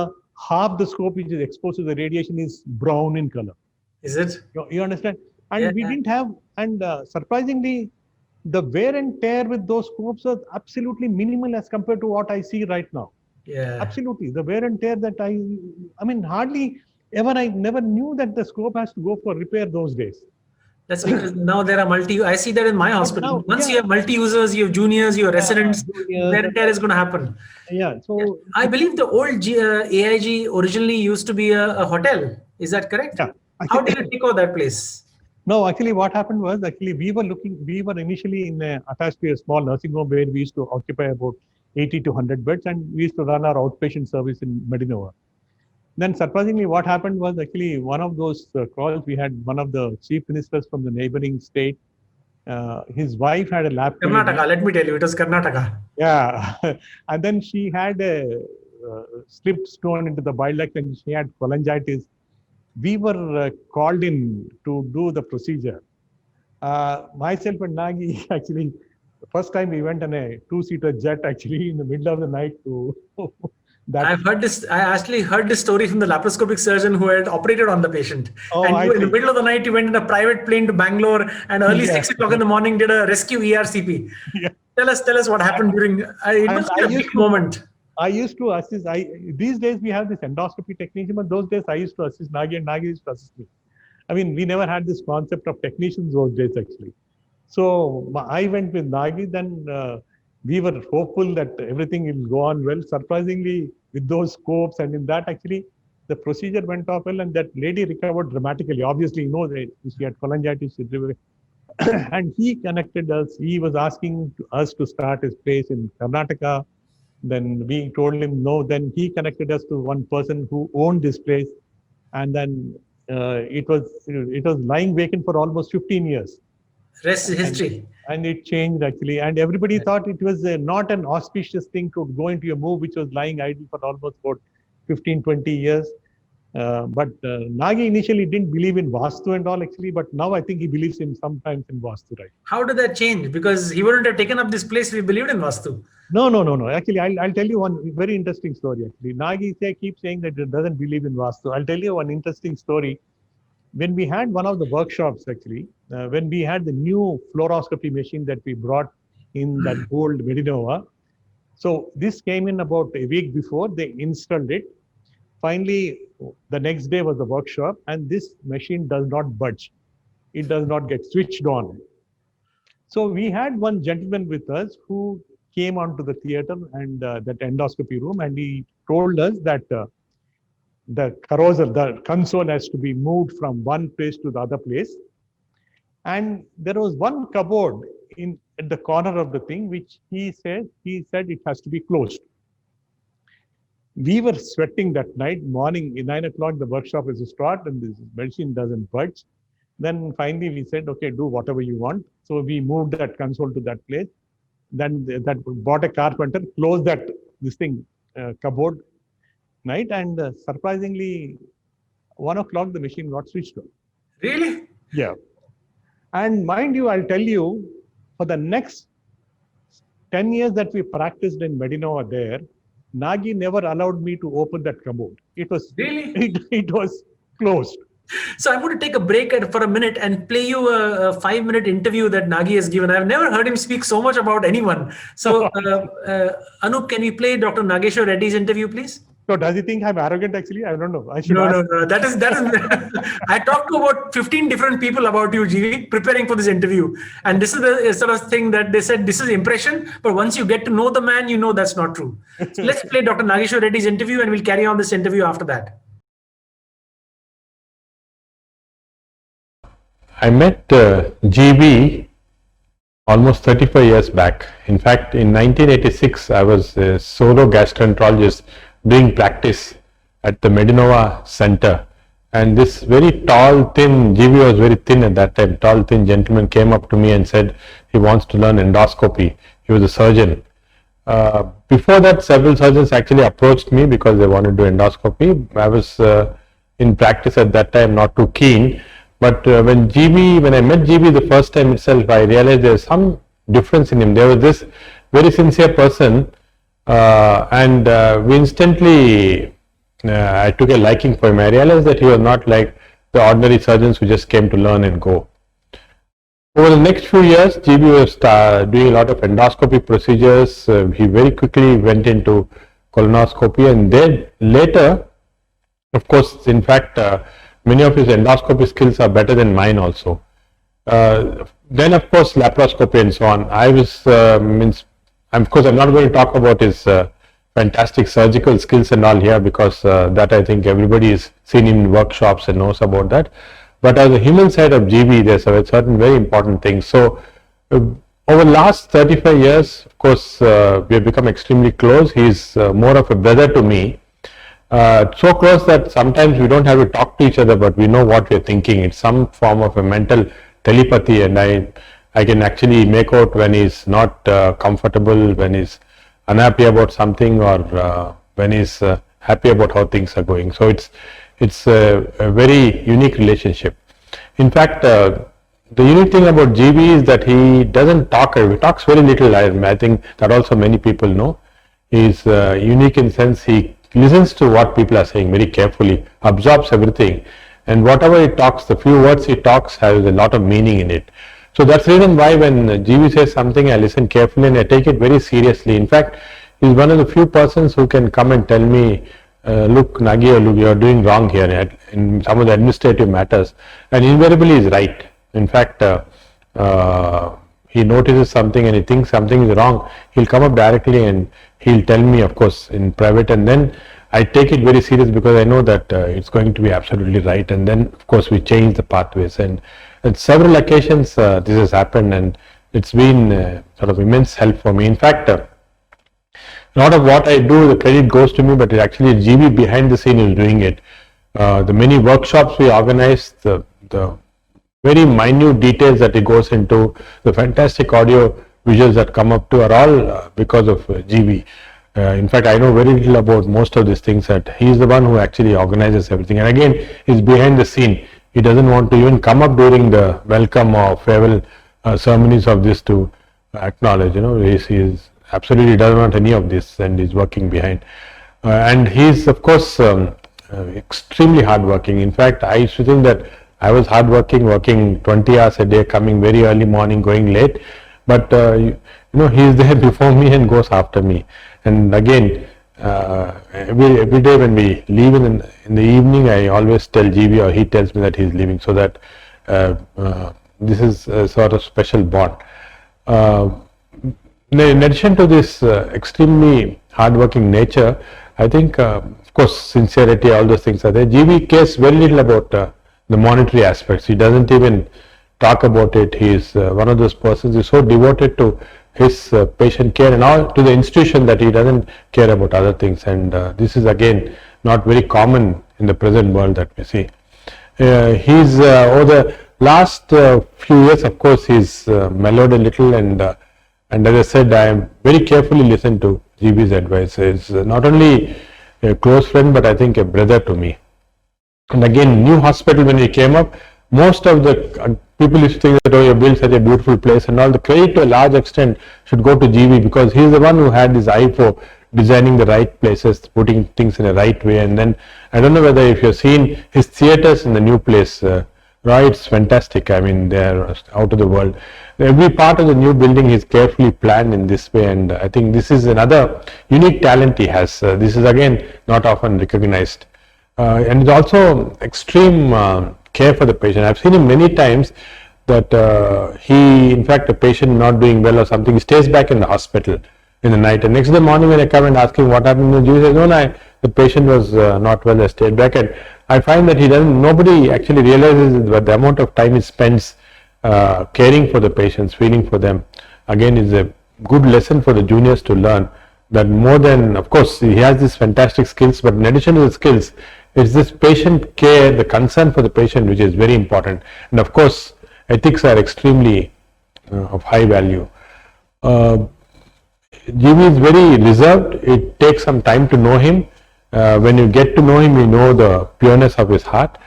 half the scope which is exposed to the radiation is brown in color. Is it? You understand? And we didn't have, and surprisingly, the wear and tear with those scopes are absolutely minimal as compared to what I see right now. Yeah. Absolutely. The wear and tear that I mean, hardly ever, I never knew that the scope has to go for repair those days. That's because now there are I see that in my hospital. Once you have multi-users, you have juniors, you have residents, wear and tear is going to happen. Yeah. So I believe the old AIG originally used to be a hotel. Is that correct? Yeah. How did you take over that place? No, actually what happened was, actually we were initially attached to a small nursing home where we used to occupy about 80 to 100 beds, and we used to run our outpatient service in Medinova. Then surprisingly, what happened was, actually one of those calls, we had one of the chief ministers from the neighboring state. His wife had a lap. Karnataka, let me tell you, it was Karnataka. Yeah. And then she had a slipped stone into the bile duct and she had cholangitis. We were called in to do the procedure. Myself and Nagi, actually, the first time we went on a 2-seater jet, actually, in the middle of the night to I've heard this. I actually heard this story from the laparoscopic surgeon who had operated on the patient. Oh, and in the middle of the night, you went in a private plane to Bangalore, and early 6 o'clock in the morning did a rescue ERCP. Yeah. Tell us what happened during. It must be a big moment. I used to assist. These days we have this endoscopy technician, but those days I used to assist Nagi, and Nagi used to assist me. I mean, we never had this concept of technicians those days actually. So I went with Nagi. Then we were hopeful that everything will go on well. Surprisingly, with those scopes and in that, actually, the procedure went off well, and that lady recovered dramatically. Obviously, you know, she had cholangitis, and he connected us. He was asking us to start his place in Karnataka. Then we told him no. Then he connected us to one person who owned this place, and then it was lying vacant for almost 15 years. Rest is history. And it changed actually, and everybody thought it was not an auspicious thing to go into a move which was lying idle for almost about 15-20 years. But Nagi initially didn't believe in Vastu and all actually, but now I think he believes in sometimes in Vastu, right? How did that change? Because he wouldn't have taken up this place if he believed in Vastu. No. Actually, I'll tell you one very interesting story actually. Nagi keeps saying that he doesn't believe in Vastu. I'll tell you one interesting story. When we had one of the workshops actually, when we had the new fluoroscopy machine that we brought in that old Medinova. So this came in about a week before, they installed it. Finally, the next day was the workshop, and this machine does not budge. It does not get switched on. So we had one gentleman with us who came onto the theater and that endoscopy room, and he told us that the carousel, the console has to be moved from one place to the other place. And there was one cupboard at the corner of the thing, which he said it has to be closed. We were sweating that night. Morning, 9 o'clock, the workshop is to start, and this machine doesn't budge. Then finally we said, okay, do whatever you want. So we moved that console to that place. Then that bought a carpenter, closed this thing, cupboard. night, and surprisingly, 1 o'clock the machine got switched on. Really? Yeah. And mind you, I'll tell you, for the next 10 years that we practiced in Medinova there, Nagi never allowed me to open that commode. It was Really? it was closed. So I'm going to take a break for a minute and play you a 5-minute interview that Nagi has given. I've never heard him speak so much about anyone. So Anup, can we play Dr. Nageshwar Reddy's interview, please? So does he think I'm arrogant? Actually, I don't know. I should No. ask. That is. I talked to about 15 different people about you, GV, preparing for this interview, and this is the sort of thing that they said. This is impression, but once you get to know the man, you know that's not true. So let's play Dr. Nageshwar Reddy's interview, and we'll carry on this interview after that. I met GB almost 35 years back. In fact, in 1986, I was a solo gastroenterologist doing practice at the Medinova Center. And this very tall, thin, GB was very thin at that time, tall, thin gentleman came up to me and said he wants to learn endoscopy. He was a surgeon. Before that, several surgeons actually approached me because they wanted to do endoscopy. I was in practice at that time, not too keen. But when I met GB the first time itself, I realized there was some difference in him. There was this very sincere person, and we instantly, I took a liking for him. I realized that he was not like the ordinary surgeons who just came to learn and go. Over the next few years, GB was doing a lot of endoscopy procedures. He very quickly went into colonoscopy, and then later, of course, in fact, many of his endoscopy skills are better than mine also. Then of course laparoscopy and so on. Of course I'm not going to talk about his fantastic surgical skills and all here, because that I think everybody has seen in workshops and knows about that. But as a human side of GB, there's a certain very important things. So over the last 35 years, of course, we have become extremely close. He's more of a brother to me. So close that sometimes we don't have to talk to each other, but we know what we're thinking. It's some form of a mental telepathy, and I can actually make out when he's not comfortable, when he's unhappy about something, or when he's happy about how things are going. So it's a very unique relationship. In fact, the unique thing about GB is that he doesn't talk. He talks very little. I think that also many people know. He's unique in the sense he listens to what people are saying very carefully, absorbs everything, and whatever he talks, the few words he talks has a lot of meaning in it. So that's the reason why when GB says something, I listen carefully and I take it very seriously. In fact, he's one of the few persons who can come and tell me, look Nagi, look, you're doing wrong here in some of the administrative matters, and invariably he's right. In fact, he notices something and he thinks something is wrong, he'll come up directly and he'll tell me, of course, in private, and then I take it very serious because I know that it's going to be absolutely right, and then of course we change the pathways, and on several occasions this has happened, and it's been sort of immense help for me. In fact, a lot of what I do, the credit goes to me, but it actually GB behind the scene is doing it. The many workshops we organize, the very minute details that it goes into, the fantastic audio visuals that come up to are all because of GB. In fact, I know very little about most of these things, that he is the one who actually organizes everything. And again, he's behind the scene. He doesn't want to even come up during the welcome or farewell ceremonies of this to acknowledge. He is absolutely doesn't want any of this, and he's working behind. And he's of course extremely hardworking. In fact, I used to think that I was hardworking, working 20 hours a day, coming very early morning, going late. But he is there before me and goes after me. And again, every day when we leave in the evening, I always tell GB, or he tells me that he's leaving, so that this is a sort of special bond. In addition to this extremely hardworking nature, I think, of course, sincerity, all those things are there. GB cares very little about the monetary aspects. He doesn't even talk about it. He is one of those persons who is so devoted to his patient care and all, to the institution, that he doesn't care about other things. And this is again not very common in the present world that we see. He's over the last few years, of course, he's mellowed a little, and as I said, I am very carefully listen to GB's advice. It's not only a close friend, but I think a brother to me. And again, new hospital, when we came up, most of the people used to think that, oh, you built such a beautiful place, and all the credit to a large extent should go to GV, because he's the one who had this eye for designing the right places, putting things in the right way. And then I don't know whether if you've seen his theaters in the new place, Roy, it's fantastic. I mean, they're out of the world. Every part of the new building is carefully planned in this way, and I think this is another unique talent he has. This is again not often recognized. And it's also extreme care for the patient. I've seen him many times that he, in fact, a patient not doing well or something, he stays back in the hospital in the night, and next morning when I come and ask him what happened, he says, no, the patient was not well, I stayed back. And I find that nobody actually realizes that the amount of time he spends caring for the patients, feeling for them. Again, is a good lesson for the juniors to learn that more than, of course, he has these fantastic skills, but in addition to the skills, it's this patient care, the concern for the patient, which is very important. And of course, ethics are extremely of high value. GV is very reserved. It takes some time to know him. When you get to know him, you know the pureness of his heart.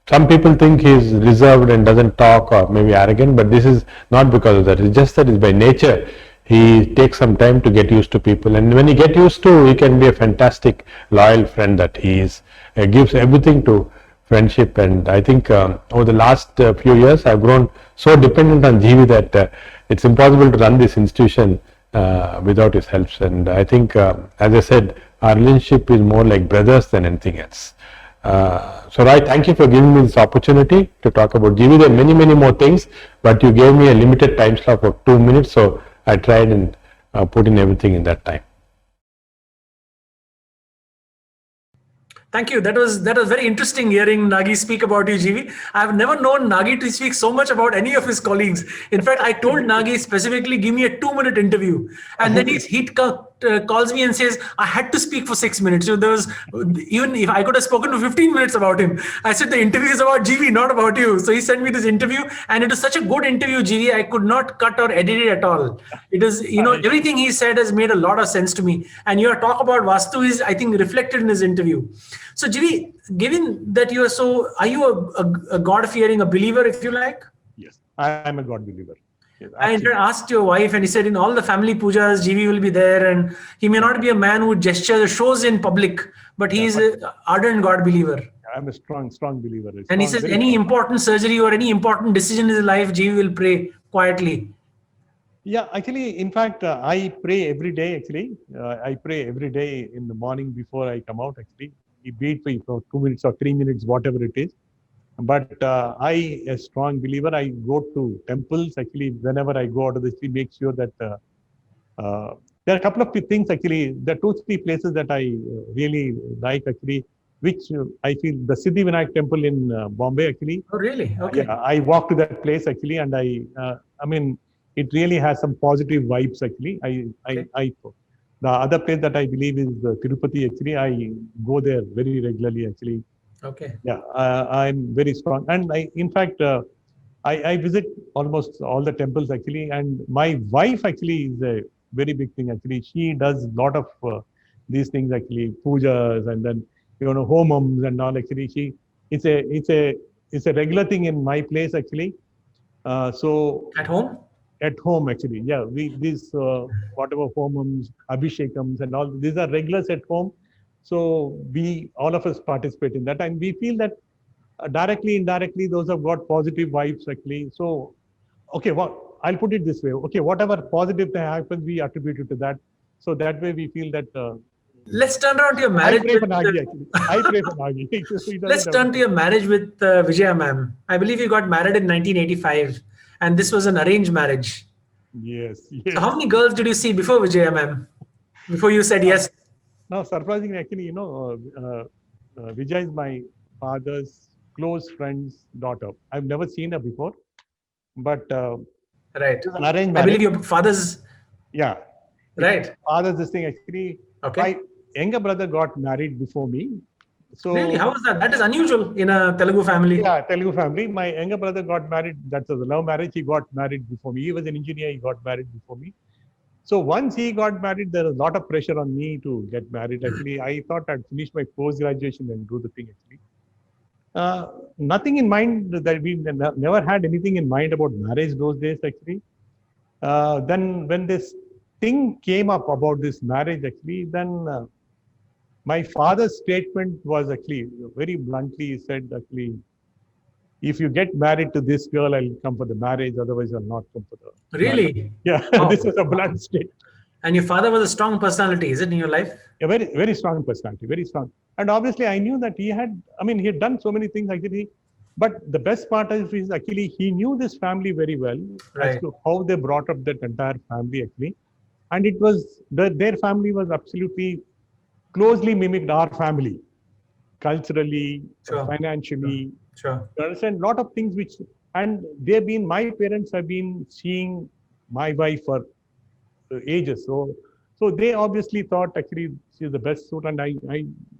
Some people think he's reserved and doesn't talk or maybe arrogant, but this is not because of that. It's just that it's by nature. He takes some time to get used to people, and when he gets used to, he can be a fantastic, loyal friend that he is. He gives everything to friendship, and I think over the last few years, I've grown so dependent on GV that it's impossible to run this institution without his help. And I think, as I said, our relationship is more like brothers than anything else. So Rai, thank you for giving me this opportunity to talk about GV. There are many, many more things, but you gave me a limited time slot of 2 minutes, so I tried and put in everything in that time. Thank you. That was very interesting hearing Nagi speak about you, GV. I've never known Nagi to speak so much about any of his colleagues. In fact, I told Nagi specifically, give me a 2-minute interview. And then he calls me and says, I had to speak for 6 minutes. So there was, even if I could have spoken for 15 minutes about him, I said, the interview is about GV, not about you. So he sent me this interview, and it was such a good interview, GV. I could not cut or edit it at all. It is, everything he said has made a lot of sense to me. And your talk about Vastu is, I think, reflected in his interview. So, GV, given that are you a God-fearing, a believer, if you like? Yes, I am a God believer. Yes, I asked your wife, and he said in all the family pujas, GV will be there, and he may not be a man who gestures or shows in public, but he is an ardent God believer. I'm a strong believer. And he says any important surgery or any important decision in his life, GV will pray quietly. Yeah, actually, in fact, I pray every day, actually. I pray every day in the morning before I come out, actually. Be it for 2 minutes or 3 minutes, whatever it is. But I, a strong believer, I go to temples, actually, whenever I go out of the city, make sure that there are a couple of things, actually. There are 2-3 places that I really like, actually, which I feel the Siddhivinayak temple in Bombay, actually. Oh, really? Okay. Yeah, I walk to that place, actually, and I mean, it really has some positive vibes, actually. The other place that I believe is Tirupati, actually. I go there very regularly, actually. Okay. Yeah, I'm very strong. And in fact, I visit almost all the temples, actually. And my wife, actually, is a very big thing, actually. She does a lot of these things, actually, pujas and then, homams and all, actually. It's a regular thing in my place, actually. So at home? At home, actually, yeah. These whatever homams, abhishekams, and all these are regulars at home. So all of us participate in that, and we feel that directly, indirectly, those have got positive vibes, actually. So, okay, I'll put it this way. Okay, whatever positive thing happens, we attribute it to that. So that way, we feel that. Let's turn around to your marriage. I pray for Nagi, actually. I pray for Nagi. Let's turn to your marriage with Vijaya ma'am. I believe you got married in 1985. And this was an arranged marriage. Yes. So how many girls did you see before Vijaya ma'am? Before you said yes? No, surprisingly, actually, Vijaya is my father's close friend's daughter. I've never seen her before, but right. It was an arranged marriage. I believe your father's. Yeah. Right. Father's this thing, actually. Okay. My younger brother got married before me. So really, how was that? That is unusual in a Telugu family. Yeah, Telugu family. My younger brother got married. That was a love marriage. He got married before me. He was an engineer. He got married before me. So once he got married, there was a lot of pressure on me to get married. Actually, I thought I'd finish my post-graduation and do the thing actually. Nothing in mind that we never had anything in mind about marriage those days actually. Then when this thing came up about this marriage actually, then my father's statement was actually very bluntly, he said actually, if you get married to this girl, I'll come for the marriage, otherwise I'll not come for the marriage. Really? Yeah, Wow. this was a blunt statement. And your father was a strong personality, is it, in your life? A very, very strong personality, very strong. And obviously, I knew that he had done so many things actually. But the best part is actually he knew this family very well as Right. to how they brought up that entire family actually. And it was their family was absolutely closely mimicked our family, culturally, Sure. financially. Sure. You understand a lot of things which, and my parents have been seeing my wife for ages. So they obviously thought actually she's the best suit, and I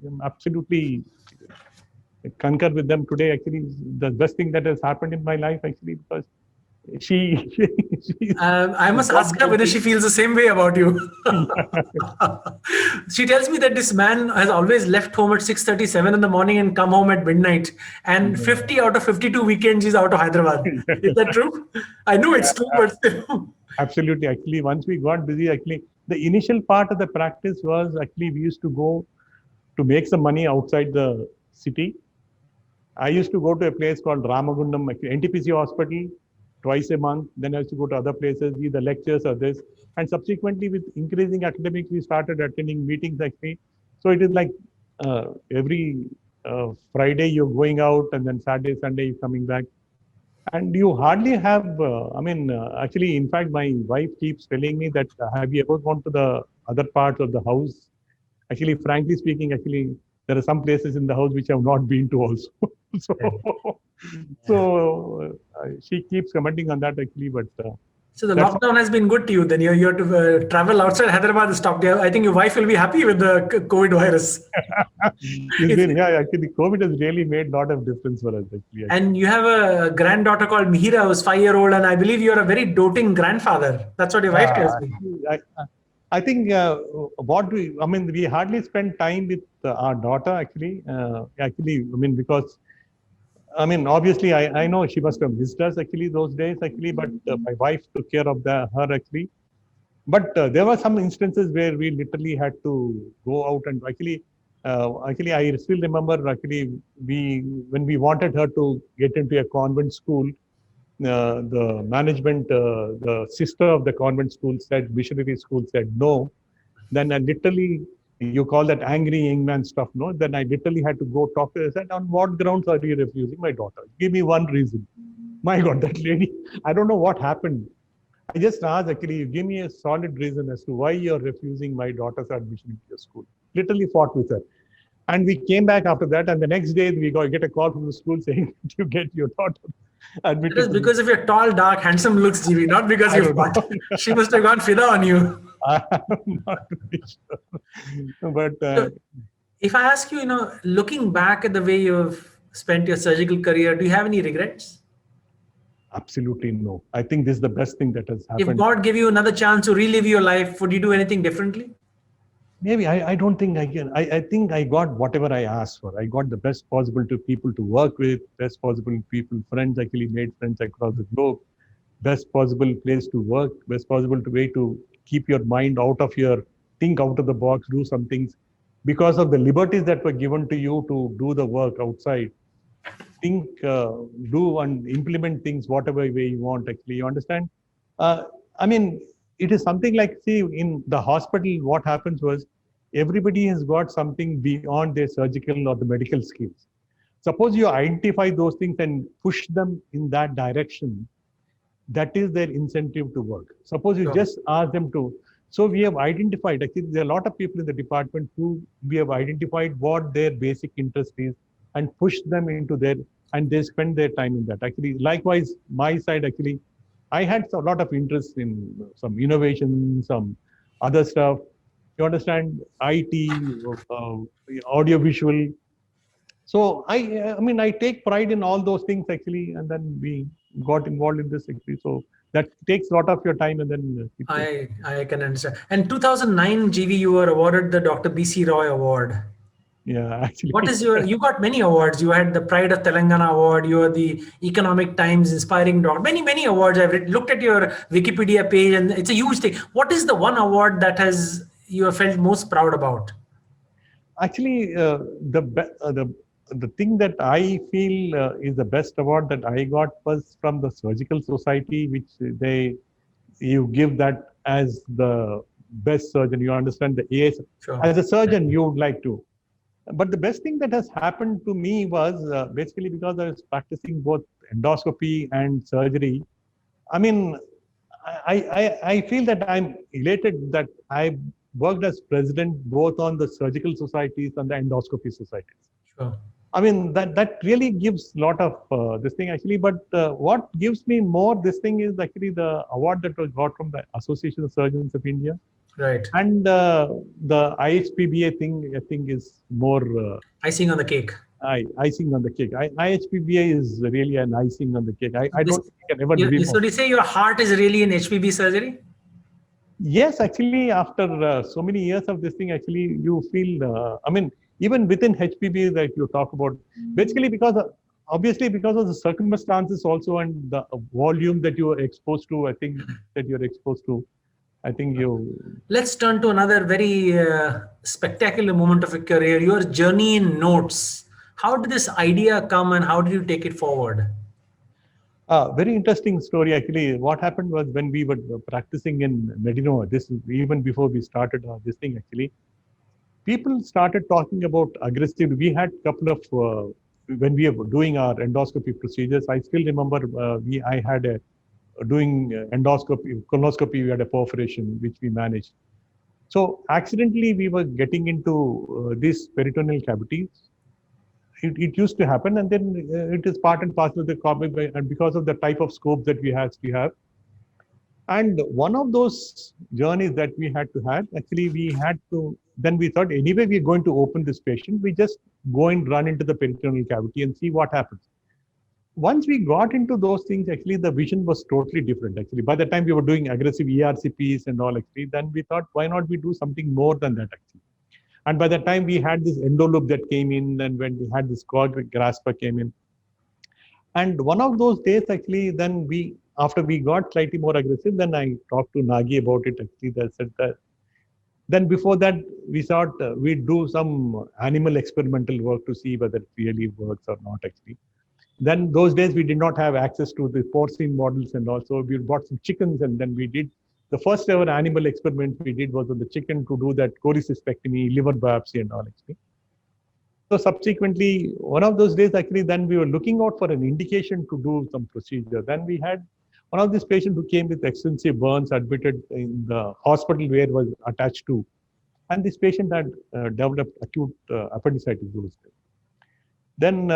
am absolutely concur with them today. Actually, the best thing that has happened in my life actually, because she I must ask her whether she feels the same way about you. She tells me that this man has always left home at 6:37 in the morning and come home at midnight. And 50 out of 52 weekends he's out of Hyderabad. Is that true? I know it's true, but still. Absolutely. Actually, once we got busy, actually, the initial part of the practice was actually we used to go to make some money outside the city. I used to go to a place called Ramagundam, NTPC hospital, twice a month. Then I used to go to other places, either lectures or this. And subsequently, with increasing academics, we started attending meetings actually. So it is like every Friday you're going out, and then Saturday, Sunday you're coming back. And you hardly have, actually, in fact, my wife keeps telling me that, have you ever gone to the other parts of the house? Actually, frankly speaking, actually, there are some places in the house which I have not been to also. So she keeps commenting on that actually, but. So the lockdown has been good to you. Then you have to travel outside Hyderabad. Stopped. I think your wife will be happy with the COVID virus. Actually, COVID has really made a lot of difference for us actually. And you have a granddaughter called Mihira, who's 5-year-old, and I believe you're a very doting grandfather. That's what your wife tells me. I think we hardly spend time with our daughter actually. Because obviously I know she must have missed us actually those days actually, but my wife took care of her actually. But there were some instances where we literally had to go out and actually I still remember actually when we wanted her to get into a convent school, the management, the sister of the convent school missionary school said no. Then I literally, you call that angry young man stuff, no? Then I literally had to go talk to her. I said, on what grounds are you refusing my daughter? Give me one reason. My God, that lady, I don't know what happened. I just asked actually, give me a solid reason as to why you're refusing my daughter's admission into your school. Literally fought with her. And we came back after that, and the next day we get a call from the school saying, you get your daughter admitted. It is because of your tall, dark, handsome looks, GV, not because you've got. She must have gone fida on you. I'm not really sure. But So, if I ask you, looking back at the way you've spent your surgical career, do you have any regrets? Absolutely no. I think this is the best thing that has happened. If God gave you another chance to relive your life, would you do anything differently? Maybe I don't think I can. I think I got whatever I asked for. I got the best possible people to work with, best possible people, friends, actually made friends across the globe, best possible place to work, best possible way to keep your mind think out of the box, do some things. Because of the liberties that were given to you to do the work outside, think, do and implement things whatever way you want, actually, you understand? It is something like, see, in the hospital, what happens was, everybody has got something beyond their surgical or the medical skills. Suppose you identify those things and push them in that direction, that is their incentive to work. Suppose you just ask them to. So we have identified, actually, there are a lot of people in the department who we have identified what their basic interest is and push them into and they spend their time in that. Actually, likewise, my side, actually, I had a lot of interest in some innovation, some other stuff. You understand, IT, audio visual. So I mean, I take pride in all those things actually, and then we got involved in this actually. So that takes a lot of your time, and then I can understand. And 2009, GV, you were awarded the Dr. B.C. Roy Award. yeah, actually. What is you got many awards. You had the Pride of Telangana Award. You are the Economic Times Inspiring Dog. Many awards. I've looked at your Wikipedia page and it's a huge thing. What is the one award that you have felt most proud about? Actually, the thing that I feel is the best award that I got was from the Surgical Society, which you give that as the best surgeon. You understand the AS. Sure. As a surgeon, you would like to. But the best thing that has happened to me was basically because I was practicing both endoscopy and surgery. I mean, I feel that I'm elated that I worked as president both on the surgical societies and the endoscopy societies. Sure. I mean, that really gives a lot of this thing actually. But what gives me more this thing is actually the award that was got from the Association of Surgeons of India. Right. And the IHPBA thing, I think, is more icing on the cake. Icing on the cake. IHPBA is really an icing on the cake. I don't think I can ever dream So, do you say your heart is really in HPB surgery? Yes, actually, after so many years of this thing, actually, you feel, I mean, even within HPB that you talk about, basically obviously because of the circumstances also and the volume that you are exposed to, I think that you're exposed to. I think Let's turn to another very spectacular moment of your career, your journey in notes. How did this idea come and how did you take it forward? Very interesting story actually. What happened was when we were practicing in Medino, this is even before we started this thing actually, people started talking about aggressive. We had a couple of, when we were doing our endoscopy procedures, I still remember I had doing endoscopy, colonoscopy, we had a perforation which we managed. So accidentally we were getting into these peritoneal cavities. It used to happen, and then it is part and parcel of the copy, and because of the type of scope that we have. And one of those journeys that we had to have, actually then we thought anyway we're going to open this patient, we just go and run into the peritoneal cavity and see what happens. Once we got into those things, actually the vision was totally different actually. By the time we were doing aggressive ERCPs and all actually, then we thought why not we do something more than that actually. And by the time we had this endoloop that came in, and when we had this cord grasper came in. And one of those days actually, then after we got slightly more aggressive, then I talked to Nagi about it actually. They said that. Then before that, we thought we'd do some animal experimental work to see whether it really works or not actually. Then those days we did not have access to the porcine models, and also we bought some chickens, and then we did the first ever animal experiment we did was on the chicken to do that cholecystectomy, liver biopsy and all actually. So subsequently, one of those days actually, then we were looking out for an indication to do some procedure. Then we had one of these patients who came with extensive burns admitted in the hospital where it was attached to. And this patient had developed acute appendicitis. Then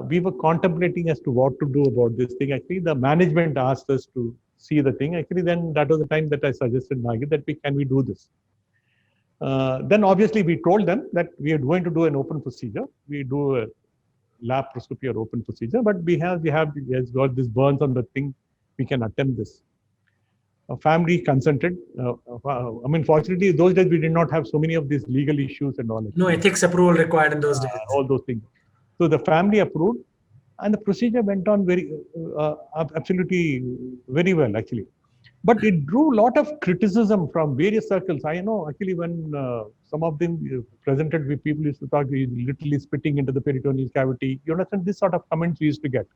we were contemplating as to what to do about this thing. Actually, the management asked us to see the thing. Actually, then that was the time that I suggested Nagi that can we do this. Then obviously we told them that we are going to do an open procedure. We do a laparoscopy or open procedure, but we have got this burns on the thing. We can attempt this. Family consented. I mean, fortunately, those days we did not have so many of these legal issues and all. No ethics approval required in those days. All those things. So the family approved, and the procedure went on absolutely very well actually. But it drew a lot of criticism from various circles. I know actually when some of them presented with people used to talk, literally spitting into the peritoneal cavity. You understand this sort of comments we used to get.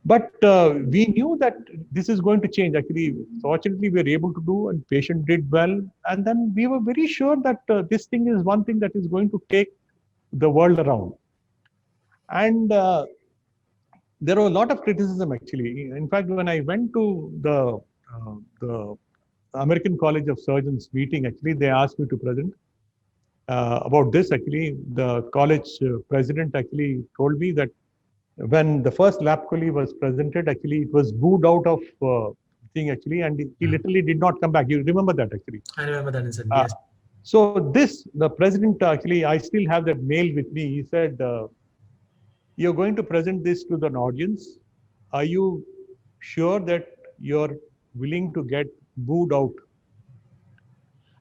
But we knew that this is going to change. Actually, fortunately, we were able to do, and patient did well. And then we were very sure that this thing is one thing that is going to take the world around. And there was a lot of criticism actually. In fact, when I went to the American College of Surgeons meeting, actually, they asked me to present about this. Actually, the college president actually told me that when the first lap chole was presented, actually, it was booed out of thing actually, and he literally did not come back. You remember that actually? I remember that incident. Yes. So the president actually, I still have that mail with me. He said, you're going to present this to the audience. Are you sure that you're willing to get booed out?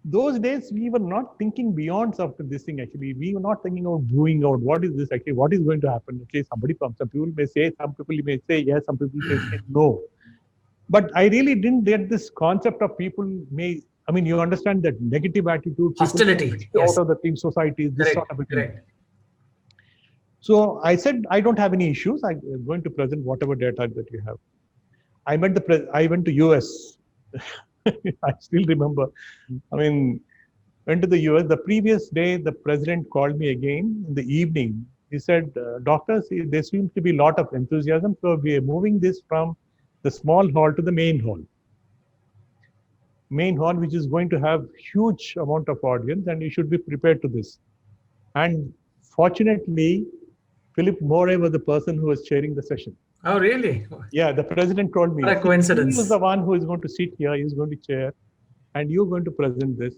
Those days, we were not thinking beyond after this thing actually. We were not thinking of booing out. What is this actually? What is going to happen? Okay, some people may say, some people may say yes, some people may say no. But I really didn't get this concept of people you understand that negative attitude, hostility, yes. out of the team society, this sort of a thing. Correct. So I said, I don't have any issues. I'm going to present whatever data that you have. I went to US. I still remember. Went to the US. The previous day, the president called me again in the evening. He said, doctors, there seems to be a lot of enthusiasm. So we are moving this from the small hall to the main hall. Main hall, which is going to have huge amount of audience, and you should be prepared to this. And fortunately, Philip Morey was the person who was chairing the session. Oh, really? Yeah, the president told me. What a coincidence. He was the one who is going to sit here, he is going to chair, and you're going to present this.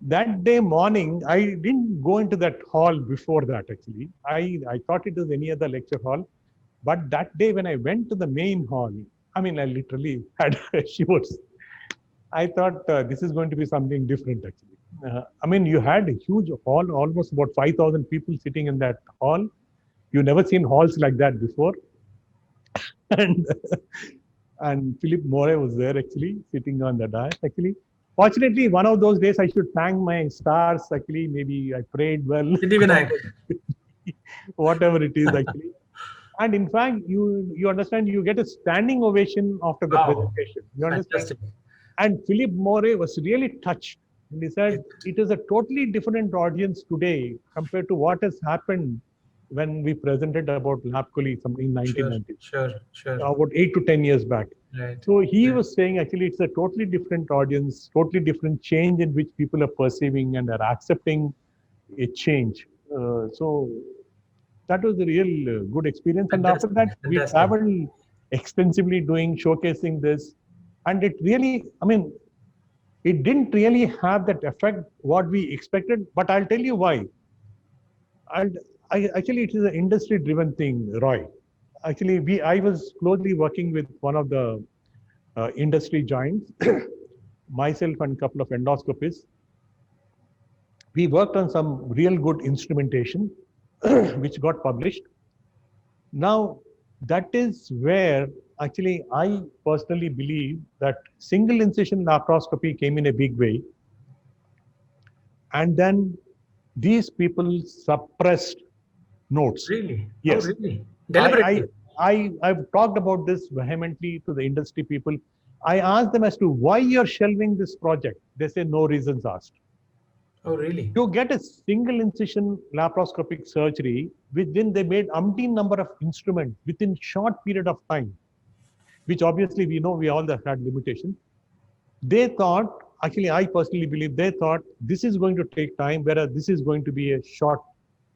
That day morning, I didn't go into that hall before that actually. I thought it was any other lecture hall. But that day when I went to the main hall, I literally had shivers. I thought this is going to be something different actually. You had a huge hall, almost about 5,000 people sitting in that hall. You've never seen halls like that before. And Philip Morey was there actually, sitting on the dais actually. Fortunately, one of those days I should thank my stars actually. Maybe I prayed well. Whatever it is actually. And in fact, you understand, you get a standing ovation after the presentation. You understand? Fantastic. And Philip Morey was really touched. And he said, it is a totally different audience today compared to what has happened when we presented about LabColli in 1990. Sure. About 8 to 10 years back. Right. So he was saying actually it's a totally different audience, totally different change in which people are perceiving and are accepting a change. So that was a real good experience. Fantastic. And after that, we traveled extensively showcasing this. And it really, it didn't really have that effect what we expected, but I'll tell you why. Actually, it is an industry-driven thing, Roy. Actually, I was closely working with one of the industry giants, myself and a couple of endoscopists. We worked on some real good instrumentation, which got published. Now, that is where actually I personally believe that single incision laparoscopy came in a big way. And then these people suppressed notes. Really? Yes. Oh, really? Deliberately. I've talked about this vehemently to the industry people. I asked them as to why you're shelving this project. They say no reasons asked. Oh, really? You get a single incision laparoscopic surgery, within they made umpteen number of instruments within short period of time, which obviously we know we all have had limitations. They thought, actually I personally believe they thought this is going to take time, whereas this is going to be a short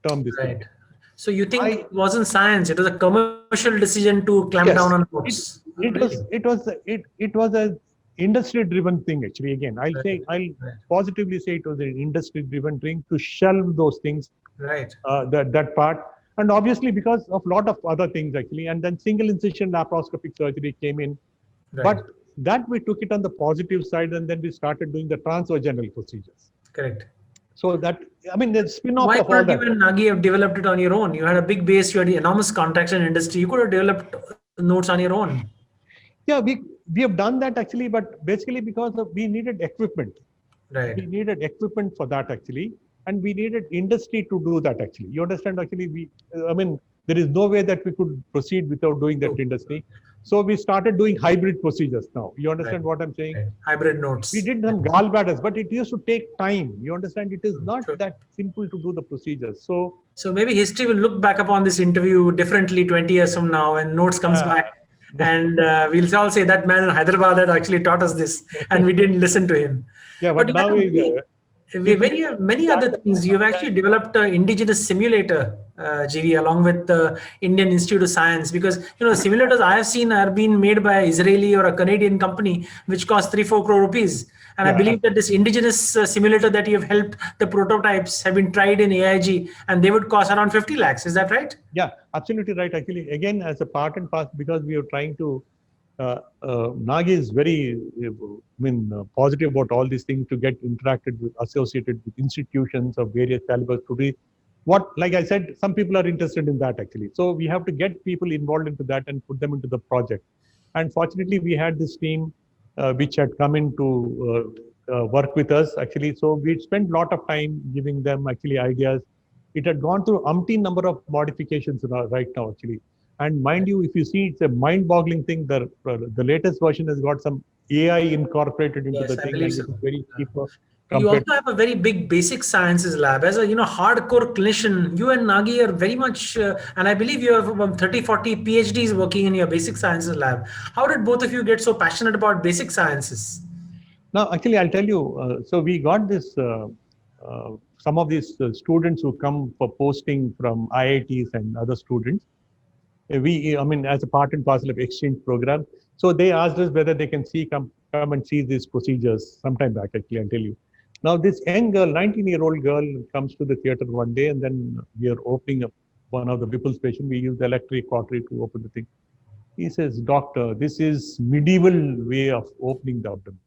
term decision. Right. So you think it wasn't science, it was a commercial decision to clamp down on notes. It was a industry driven thing actually. Again, I'll positively say it was an industry driven thing to shelve those things. Right. That part. And obviously because of a lot of other things actually, and then single incision laparoscopic surgery came in. Right. But that we took it on the positive side, and then we started doing the transvaginal procedures. Correct. So that, the spin-off Why of all couldn't that. you and Nagi have developed it on your own? You had a big base, you had enormous contacts in industry. You could have developed notes on your own. Yeah, we have done that actually, but basically because we needed equipment. Right. We needed equipment for that actually, and we needed industry to do that actually. You understand actually, there is no way that we could proceed without doing that industry. So we started doing hybrid procedures now. You understand what I'm saying? Right. Hybrid notes. We did some gallbladders, but it used to take time. You understand? It is not that simple to do the procedures. So maybe history will look back upon this interview differently 20 years from now, and notes comes back. And we'll all say that man in Hyderabad had actually taught us this, and we didn't listen to him. Yeah, but now when you have many other things, you've actually developed an indigenous simulator, GV, along with the Indian Institute of Science, because simulators I have seen are being made by an Israeli or a Canadian company, which cost 3-4 crore rupees. And I believe that this indigenous simulator that you have helped, the prototypes have been tried in AIG, and they would cost around 50 lakhs. Is that right? Yeah, absolutely right. Actually, again, as a part and parcel, because we are trying to, Nagi is very, positive about all these things to get interacted with, associated with institutions of various calibers to be like I said, some people are interested in that actually. So we have to get people involved into that and put them into the project. And fortunately, we had this team which had come in to work with us actually. So we spent a lot of time giving them actually ideas. It had gone through umpteen number of modifications right now actually. And mind you, if you see, it's a mind-boggling thing. The latest version has got some AI incorporated into the thing, and it's very cheaper. You also have a very big basic sciences lab. As a hardcore clinician, you and Nagi are very much, and I believe you have about 30-40 PhDs working in your basic sciences lab. How did both of you get so passionate about basic sciences? Now, actually, I'll tell you. So we got this. Some of these students who come for posting from IITs and other students. As a part and parcel of exchange program. So they asked us whether they can come and see these procedures sometime back, actually, I'll tell you. Now, this young girl, 19-year-old girl, comes to the theater one day, and then we are opening up one of the Whipple's patients. We use the electric cautery to open the thing. He says, "Doctor, this is medieval way of opening the abdomen."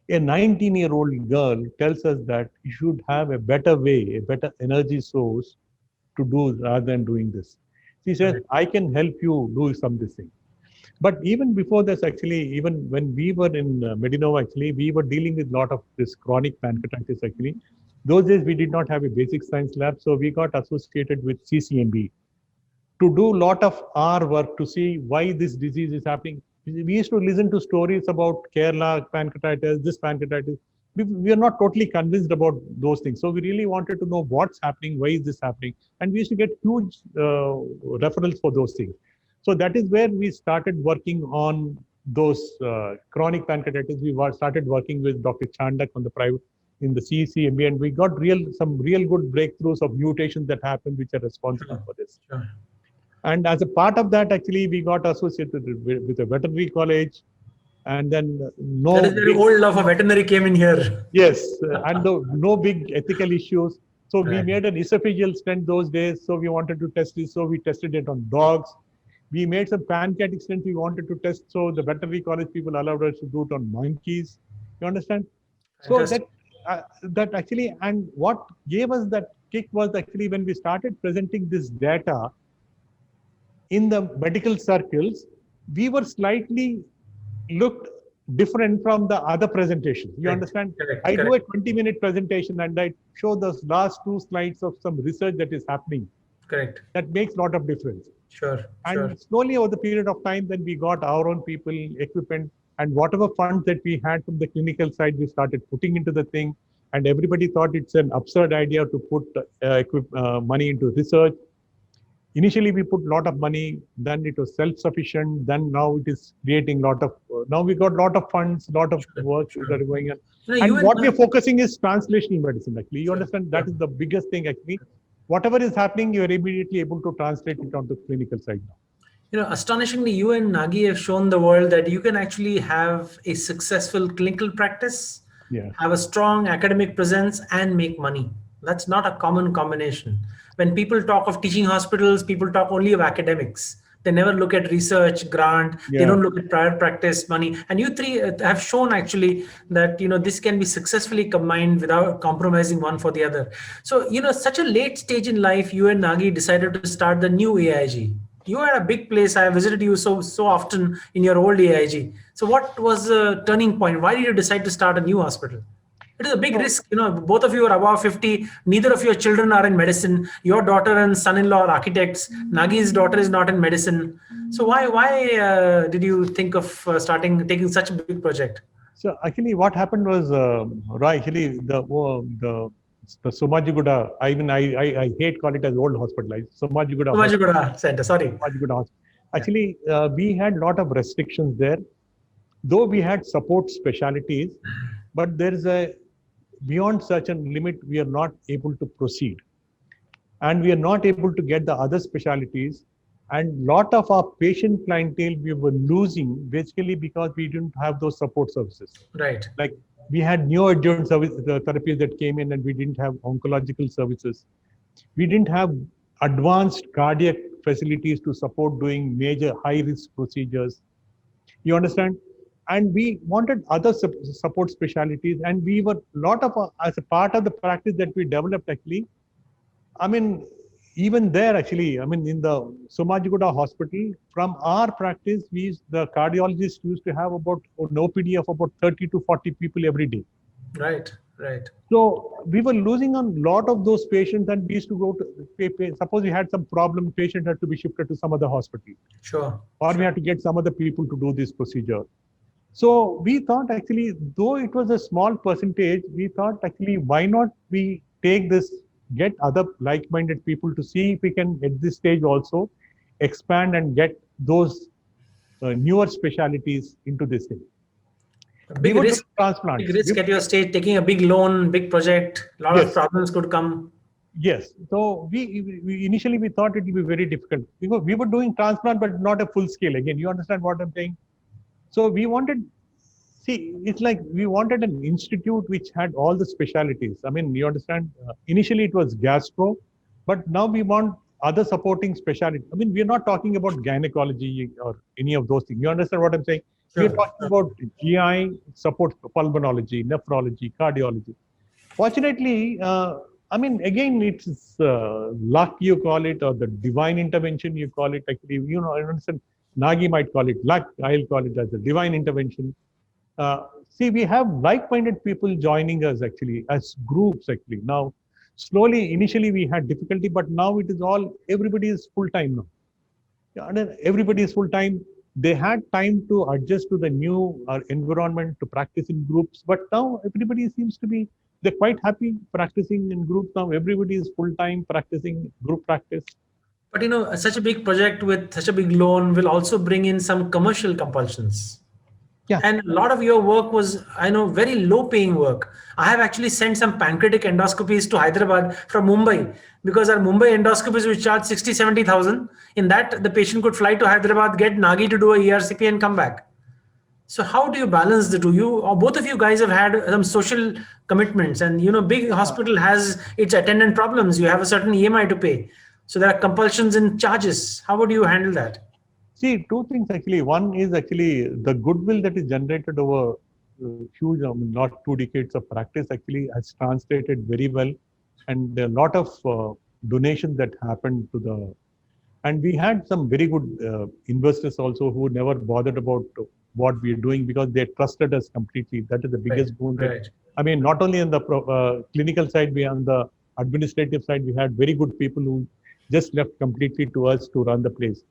A 19-year-old girl tells us that you should have a better way, a better energy source to do rather than doing this. She says, "I can help you do some this thing." But even before this, actually, even when we were in Medinova, actually, we were dealing with a lot of this chronic pancreatitis, actually. Those days, we did not have a basic science lab, so we got associated with CCMB to do a lot of our work to see why this disease is happening. We used to listen to stories about Kerala pancreatitis, this pancreatitis. We are not totally convinced about those things. So we really wanted to know what's happening, why is this happening? And we used to get huge referrals for those things. So that is where we started working on those chronic pancreatitis. We started working with Dr. Chandak on the private in the CCMB, and we got some real good breakthroughs of mutations that happen, which are responsible for this. Sure. And as a part of that, actually, we got associated with a veterinary college. And then that is very old love of veterinary came in here. Yes, and no big ethical issues. So we made an esophageal stent those days. So we wanted to test it. So we tested it on dogs. We made some pancreatic stents we wanted to test. So the veterinary college people allowed us to do it on monkeys. You understand? So that actually, and what gave us that kick was actually when we started presenting this data in the medical circles, we were slightly looked different from the other presentations. You understand? I do a 20-minute presentation and I show those last 2 slides of some research that is happening. Correct. That makes a lot of difference. Sure. And slowly over the period of time, then we got our own people, equipment, and whatever funds that we had from the clinical side, we started putting into the thing. And everybody thought it's an absurd idea to put money into research. Initially, we put a lot of money, then it was self-sufficient, then now it is creating a lot of, now we got a lot of funds, a lot of work that are going on. And what we're focusing is translational medicine, actually. You understand, that is the biggest thing, actually. Whatever is happening, you're immediately able to translate it onto the clinical side now. Astonishingly, you and Nagi have shown the world that you can actually have a successful clinical practice, have a strong academic presence, and make money. That's not a common combination. When people talk of teaching hospitals, people talk only of academics. They never look at research, grant. They don't look at private practice, money. And you three have shown actually that, this can be successfully combined without compromising one for the other. So, such a late stage in life, you and Nagi decided to start the new AIG. You are at a big place. I visited you so often in your old AIG. So what was the turning point? Why did you decide to start a new hospital? It is a big risk. Both of you are above 50. Neither of your children are in medicine. Your daughter and son-in-law are architects. Nagi's daughter is not in medicine. So why did you think of taking such a big project? So actually what happened was, actually the Somajiguda, I hate calling it as old hospital. Somajiguda Center, sorry. Somajiguda Hospital. Actually, we had a lot of restrictions there. Though we had support specialties, but there is a beyond certain limit, we are not able to proceed. And we are not able to get the other specialties. And lot of our patient clientele we were losing basically because we didn't have those support services. Right. Like we had neoadjuvant service the therapies that came in, and we didn't have oncological services. We didn't have advanced cardiac facilities to support doing major high risk procedures. You understand? And we wanted other support specialties, and we were as a part of the practice that we developed actually. I mean, even there actually, I mean, in the Somajiguda hospital, from our practice, the cardiologists used to have about an OPD of about 30 to 40 people every day. Right, right. So we were losing a lot of those patients, and we used to go to, suppose we had some problem, patient had to be shifted to some other hospital. Sure. Or we had to get some other people to do this procedure. So we thought actually, though it was a small percentage, we thought actually, why not we take this, get other like-minded people to see if we can at this stage also expand and get those newer specialties into this thing. Big risk, transplant. Big risk at your stage, taking a big loan, big project, a lot of problems could come. Yes. So we initially we thought it would be very difficult because we were doing transplant, but not a full scale. Again, you understand what I'm saying? So we wanted, it's like we wanted an institute which had all the specialties. I mean, you understand, initially it was gastro, but now we want other supporting specialties. I mean, we're not talking about gynecology or any of those things. You understand what I'm saying? Sure. We're talking about GI, support pulmonology, nephrology, cardiology. Fortunately, I mean, again, it's luck, you call it, or the divine intervention, you call it. Actually, you know, I understand. Nagi might call it luck. I'll call it as a divine intervention. See, we have like-minded people joining us actually as groups actually. Now, slowly, initially we had difficulty, but now it is all, everybody is full-time now. Yeah, and everybody is full-time. They had time to adjust to the new environment, to practice in groups. But now everybody seems to be, they're quite happy practicing in groups now. Everybody is full-time practicing group practice. But you know, such a big project with such a big loan will also bring in some commercial compulsions. Yeah. And a lot of your work was, I know, very low paying work. I have actually sent some pancreatic endoscopies to Hyderabad from Mumbai because our Mumbai endoscopies which charge 60, 70,000. In that, the patient could fly to Hyderabad, get Nagi to do a ERCP and come back. So how do you balance the two? You or both of you guys have had some social commitments, and you know, big hospital has its attendant problems. You have a certain EMI to pay. So there are compulsions in charges. How would you handle that? See, two things actually. One is actually the goodwill that is generated over huge, not 2 decades of practice actually has translated very well. And a lot of donations that happened to the, and we had some very good investors also who never bothered about what we are doing because they trusted us completely. That is the biggest boon. Right. I mean, not only on the clinical side, we on the administrative side, we had very good people who just left completely to us to run the place.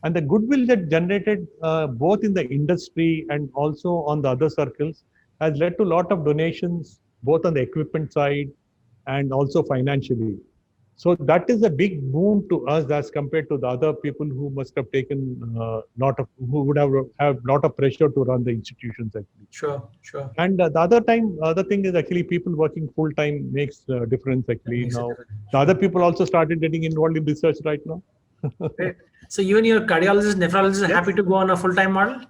And the goodwill that generated both in the industry and also on the other circles has led to a lot of donations, both on the equipment side and also financially. So that is a big boon to us as compared to the other people who must have taken who would have lot of pressure to run the institutions actually. Sure, sure. And the other thing is actually people working full time makes a difference actually. Now the other people also started getting involved in research right now. Great. So you and your cardiologist, nephrologist are happy to go on a full time model?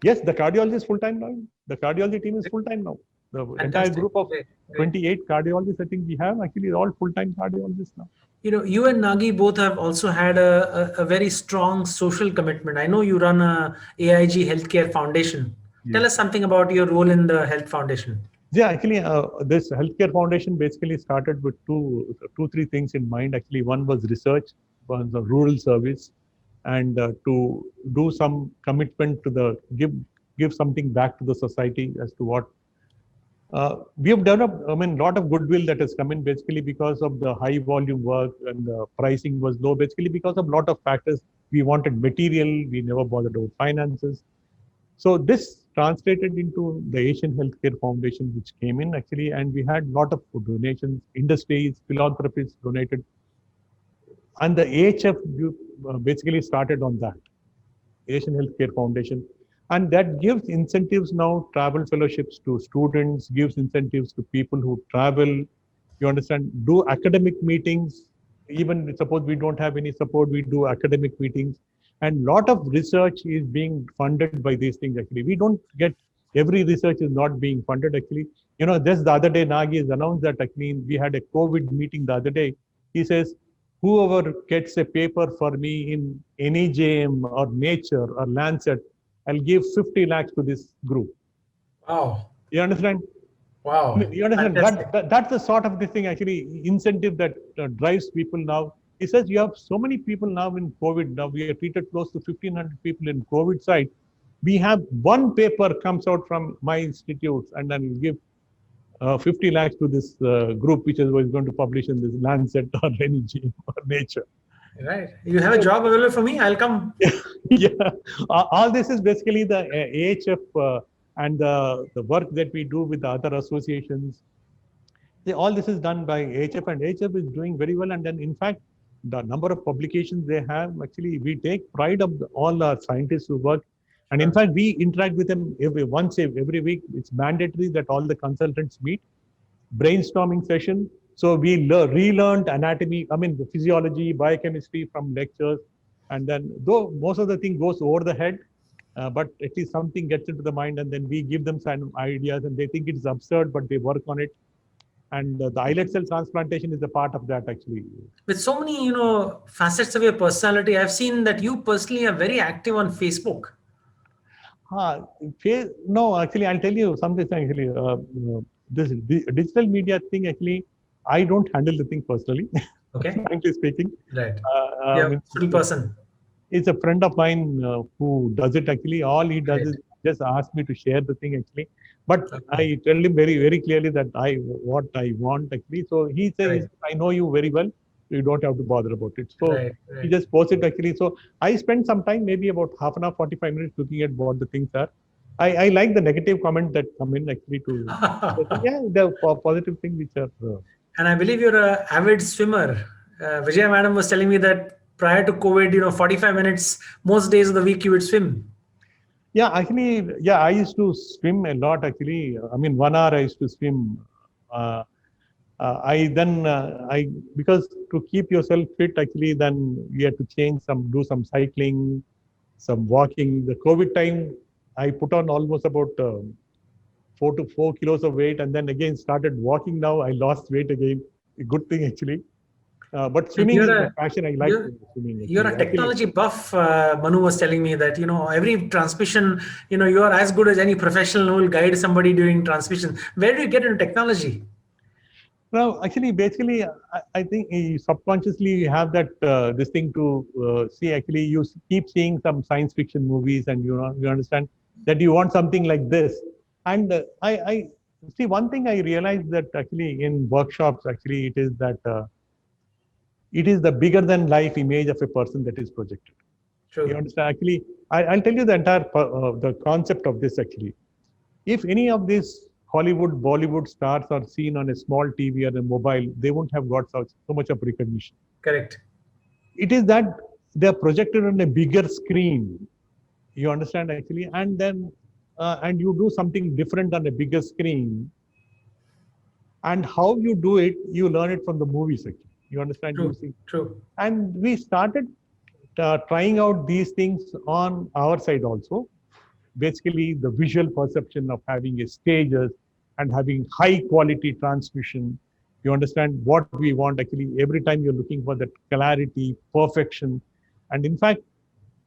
Yes, the cardiologist is full time now. The cardiology team is full time now. The entire group of 28 cardiologists, I think we have actually all full-time cardiologists now. You know, you and Nagi both have also had a very strong social commitment. I know you run a AIG Healthcare Foundation. Yeah. Tell us something about your role in the Health Foundation. Yeah, actually, this Healthcare Foundation basically started with two, three things in mind. Actually, one was research, one was rural service, and to do some commitment to the give something back to the society as to what. We have developed, I mean, a lot of goodwill that has come in basically because of the high volume work and the pricing was low, basically because of a lot of factors. We wanted material, we never bothered about finances. So this translated into the Asian Healthcare Foundation, which came in actually, and we had a lot of donations, industries, philanthropists donated. And the AHF basically started on that, Asian Healthcare Foundation. And that gives incentives now, travel fellowships to students, gives incentives to people who travel. You understand, do academic meetings. Even suppose we don't have any support, we do academic meetings. And lot of research is being funded by these things actually. We don't get, every research is not being funded actually. Just the other day, Nagi has announced that actually we had a COVID meeting the other day. He says, whoever gets a paper for me in NEJM or Nature or Lancet, I'll give 50 lakhs to this group. Wow. You understand? Wow. You understand? Fantastic. That's the sort of the thing actually, incentive that drives people now. He says you have so many people now in COVID. Now we have treated close to 1,500 people in COVID site. We have one paper comes out from my institutes, and then we give 50 lakhs to this group, which was going to publish in this Lancet or NEJM or Nature. Right. You have a job available for me? I'll come. Yeah, all this is basically the AHF and the work that we do with the other associations. All this is done by AHF, and AHF is doing very well. And then, in fact, the number of publications they have, actually, we take pride of all our scientists who work. And in fact, we interact with them every week. It's mandatory that all the consultants meet, brainstorming session. So we relearned anatomy, the physiology, biochemistry from lectures. And then, though most of the thing goes over the head, but at least something gets into the mind, and then we give them some ideas, and they think it's absurd, but they work on it. And the islet cell transplantation is a part of that actually. With so many, facets of your personality, I've seen that you personally are very active on Facebook. No, actually, I'll tell you something actually. This digital media thing, actually, I don't handle the thing personally. Okay. Frankly speaking. Right. Yeah, still person. It's a friend of mine who does it actually. All he does is just ask me to share the thing actually. But I tell him very, very clearly that what I want actually. So he says, I know you very well. You don't have to bother about it. So he just posts it actually. So I spend some time, maybe about half an hour, 45 minutes looking at what the things are. I like the negative comment that come in actually to, the positive things which are. And I believe you're an avid swimmer. Vijaya madam was telling me that prior to COVID, 45 minutes, most days of the week you would swim. Yeah, actually, I used to swim a lot actually. 1 hour I used to swim. Because to keep yourself fit actually, then we had to do some cycling, some walking. The COVID time, I put on almost about 4 to 4 kilos of weight, and then again started walking. Now I lost weight again. A good thing actually. But swimming is a passion. I like swimming. Actually. You're a technology buff. Manu was telling me that, every transmission, you are as good as any professional who will guide somebody during transmission. Where do you get into technology? Well, actually, basically, I think subconsciously you have that this thing to see. Actually, you keep seeing some science fiction movies, and you understand that you want something like this. And I see one thing I realized that actually in workshops, actually it is that it is the bigger than life image of a person that is projected. True. You understand? Actually, I'll tell you the entire the concept of this actually. If any of these Hollywood, Bollywood stars are seen on a small TV or a mobile, they won't have got so much of recognition. Correct. It is that they're projected on a bigger screen. You understand actually, and then and you do something different on a bigger screen. And how you do it, you learn it from the movies actually. You understand? True. True. And we started trying out these things on our side also. Basically, the visual perception of having a stages and having high quality transmission. You understand what we want actually. Every time you're looking for that clarity, perfection. And in fact,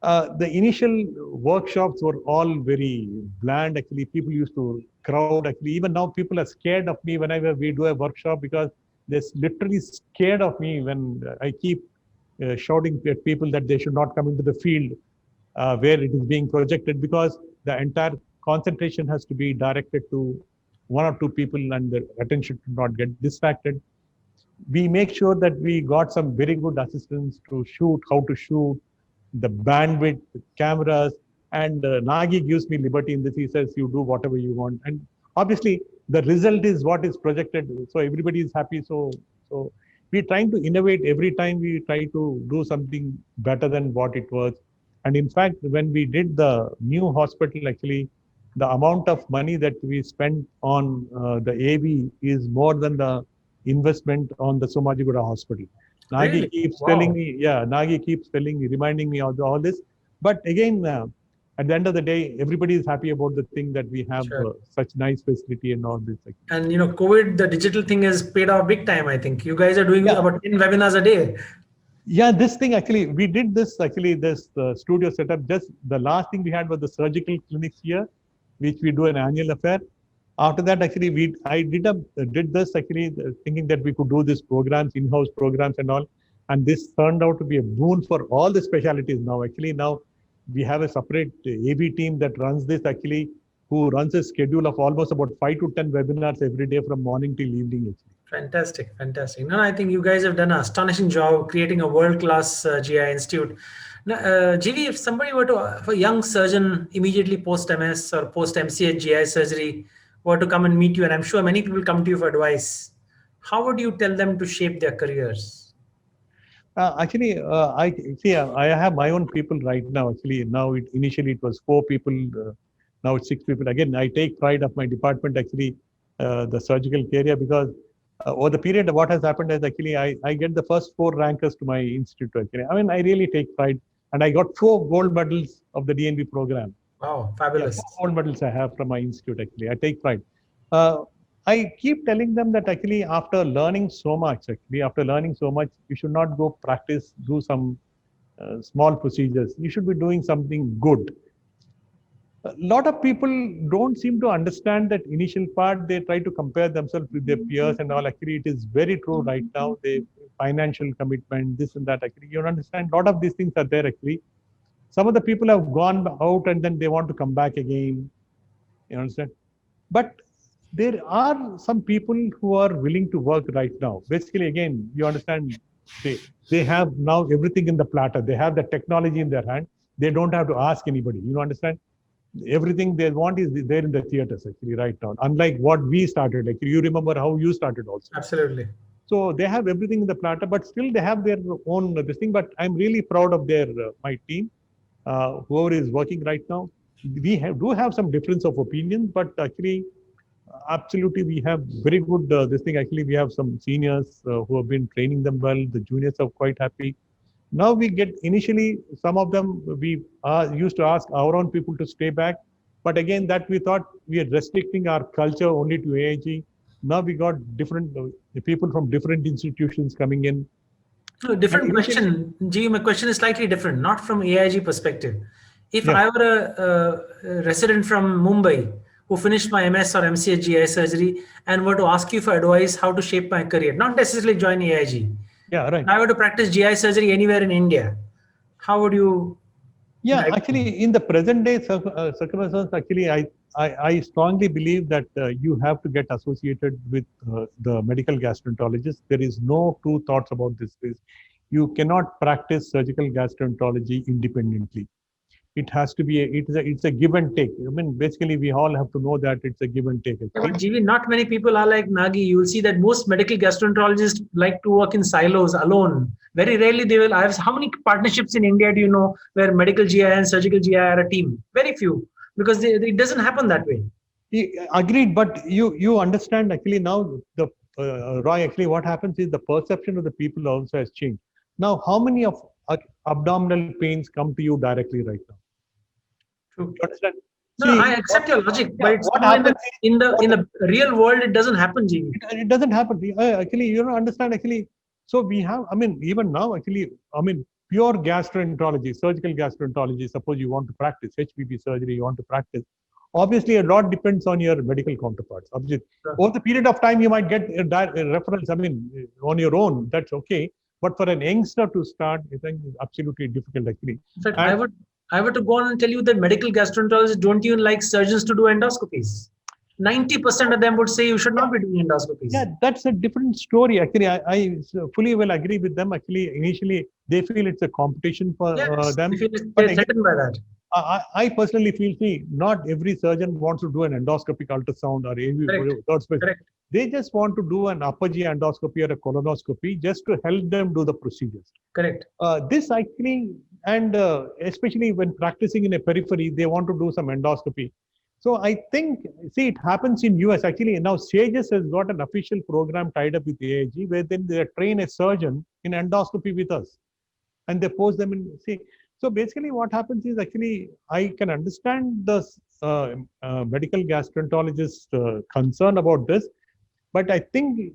the initial workshops were all very bland actually. People used to crowd actually. Even now people are scared of me whenever we do a workshop, because they're literally scared of me when I keep shouting at people that they should not come into the field where it is being projected, because the entire concentration has to be directed to 1 or 2 people and the attention should not get distracted. We make sure that we got some very good assistants to shoot, how to shoot, the bandwidth, the cameras, and Nagi gives me liberty in this. He says, you do whatever you want. And obviously, the result is what is projected. So everybody is happy. So we're trying to innovate every time we try to do something better than what it was. And in fact, when we did the new hospital, actually, the amount of money that we spent on the AV is more than the investment on the Somajiguda hospital. Nagi Really? keeps Wow. telling me, yeah, Nagi keeps telling me, reminding me of all this. But again, at the end of the day, everybody is happy about the thing that we have Sure. such nice facility and all this. And COVID, the digital thing has paid off big time, I think. You guys are doing Yeah. about 10 webinars a day. Yeah, this thing actually, we did this actually, this studio setup. Just the last thing we had was the surgical clinics here, which we do an annual affair. After that, actually, I did this actually thinking that we could do these programs, in-house programs and all. And this turned out to be a boon for all the specialties now. Actually, now we have a separate AV team that runs this actually, who runs a schedule of almost about 5 to 10 webinars every day from morning till evening. Actually. Fantastic, fantastic. No, I think you guys have done an astonishing job creating a world-class GI institute. Now, GV, if somebody were to, if a young surgeon immediately post-MS or post-MCH GI surgery were to come and meet you, and I'm sure many people come to you for advice, how would you tell them to shape their careers? Actually, I have my own people right now. Actually, now initially it was 4 people. Now it's 6 people. Again, I take pride of my department, actually, the surgical career, because over the period, what has happened is actually I get the first 4 rankers to my institute. Actually, I mean, I really take pride, and I got 4 gold medals of the DNB program. Wow, fabulous. Yeah, 4 gold medals I have from my institute. Actually, I take pride. I keep telling them that actually after learning so much, you should not go do some small procedures. You should be doing something good. A lot of people don't seem to understand that initial part. They try to compare themselves with their peers and all. Actually, it is very true right now. They financial commitment, this and that. Actually, you understand. A lot of these things are there. Actually, some of the people have gone out and then they want to come back again. You understand? But there are some people who are willing to work right now. Basically, again, you understand. They have now everything in the platter. They have the technology in their hand. They don't have to ask anybody. You understand? Everything they want is there in the theaters actually right now. Unlike what we started, like you remember how you started also. Absolutely. So they have everything in the platter, but still they have their own this thing. But I'm really proud of my team, whoever is working right now. We do have some difference of opinion, but actually, absolutely we have very good this thing. Actually, we have some seniors who have been training them well. The juniors are quite happy. Now we get initially some of them we used to ask our own people to stay back, but again that we thought we are restricting our culture only to AIG. Now we got different people from different institutions coming in. No, different question. G, my question is slightly different, not from AIG perspective. If I were a resident from Mumbai who finished my MS or MCH GI surgery and were to ask you for advice how to shape my career, not necessarily join AIG. Yeah, right. If I were to practice GI surgery anywhere in India, how would you? Yeah, actually, in the present day circumstances, actually, I strongly believe that you have to get associated with the medical gastroenterologist. There is no two thoughts about this. You cannot practice surgical gastroenterology independently. It has to be it's a give and take. I mean, basically, we all have to know that it's a give and take. But GV, not many people are like Nagi. You will see that most medical gastroenterologists like to work in silos alone. Very rarely they will. How many partnerships in India do you know where medical GI and surgical GI are a team? Very few, because it doesn't happen that way. Agreed, but you understand actually now the Roy. Actually, what happens is the perception of the people also has changed. Now, how many of abdominal pains come to you directly right now? True. You understand? No, I accept your logic, but it's in the real world, it doesn't happen, GV. It doesn't happen. Actually, you don't understand. Actually, so we have. I mean, even now, actually, I mean, pure gastroenterology, surgical gastroenterology. Suppose you want to practice HPB surgery, you want to practice. Obviously, a lot depends on your medical counterparts. Obviously, over the period of time, you might get a reference. I mean, on your own, that's okay. But for an youngster to start, I think it's absolutely difficult actually. In fact, I were to go on and tell you that medical gastroenterologists don't even like surgeons to do endoscopies. 90% of them would say you should not be doing endoscopies. Yeah, that's a different story. Actually, I fully will agree with them. Actually, initially, they feel it's a competition for them. They're threatened by that. I personally feel, not every surgeon wants to do an endoscopic ultrasound or AV. Correct. They just want to do an upper GI endoscopy or a colonoscopy just to help them do the procedures. Correct. This actually and especially when practicing in a periphery, they want to do some endoscopy. So I think, see, it happens in US. Actually, now Sages has got an official program tied up with AIG where then they train a surgeon in endoscopy with us, and they post them in. See, so basically, what happens is actually I can understand the medical gastroenterologist concern about this, but I think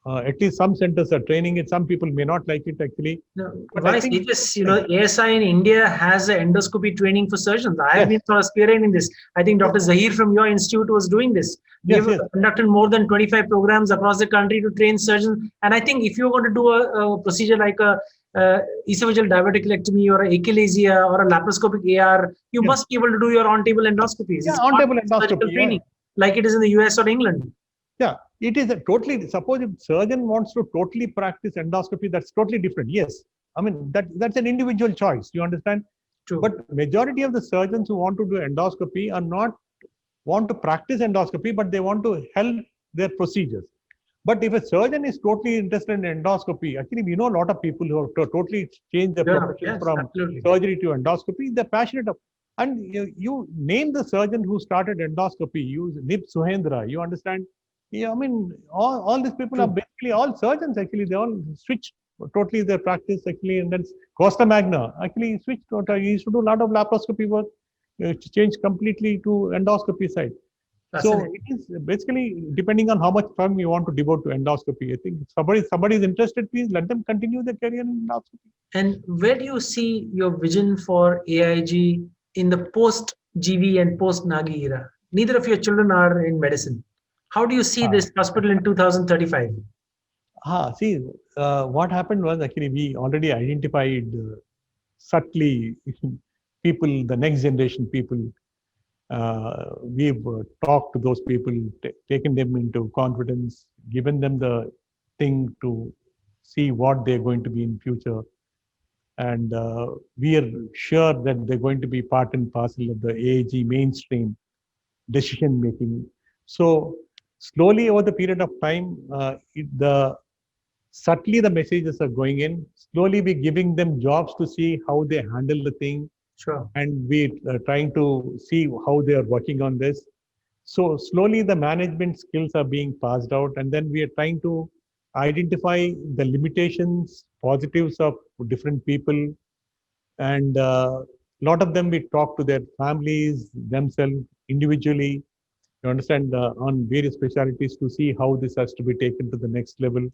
at least some centers are training it. Some people may not like it actually. No, But why I think Sages, ASI in India has an endoscopy training for surgeons. I have been sort of spearheading this. I think Dr. Zahir from your institute was doing this. We Yes, have yes. conducted more than 25 programs across the country to train surgeons. And I think if you're going to do a procedure like a esophageal diverticulectomy or a achalasia or a laparoscopic AR, you must be able to do your on-table endoscopies. Yeah, It's on-table part of surgical endoscopy, yeah. training, like it is in the US or England. Yeah, it is a totally, suppose if surgeon wants to totally practice endoscopy, that's totally different. Yes. I mean, that's an individual choice. You understand? True. But majority of the surgeons who want to do endoscopy are not want to practice endoscopy, but they want to help their procedures. But if a surgeon is totally interested in endoscopy, actually we know a lot of people who have totally changed their profession from absolutely. surgery to endoscopy. They're passionate of, and you name the surgeon who started endoscopy, use Nib Suhendra, you understand? Yeah, I mean, all these people are basically all surgeons actually. They all switched totally their practice actually, and then Costa Magna actually switched. He used to do a lot of laparoscopy work, changed completely to endoscopy side. So it is basically depending on how much time you want to devote to endoscopy. I think if somebody is interested, please let them continue their career in endoscopy. And where do you see your vision for AIG in the post GV and post Nagi era? Neither of your children are in medicine. How do you see this hospital in 2035? See, what happened was actually we already identified subtly people, the next generation people. We've talked to those people, taken them into confidence, given them the thing to see what they're going to be in future. And we are sure that they're going to be part and parcel of the AIG mainstream decision making. So slowly over the period of time, subtly the messages are going in. Slowly we're giving them jobs to see how they handle the thing. Sure. And we're trying to see how they are working on this. So slowly the management skills are being passed out, and then we are trying to identify the limitations, positives of different people, and a lot of them we talk to their families, themselves individually. You understand, on various specialties to see how this has to be taken to the next level.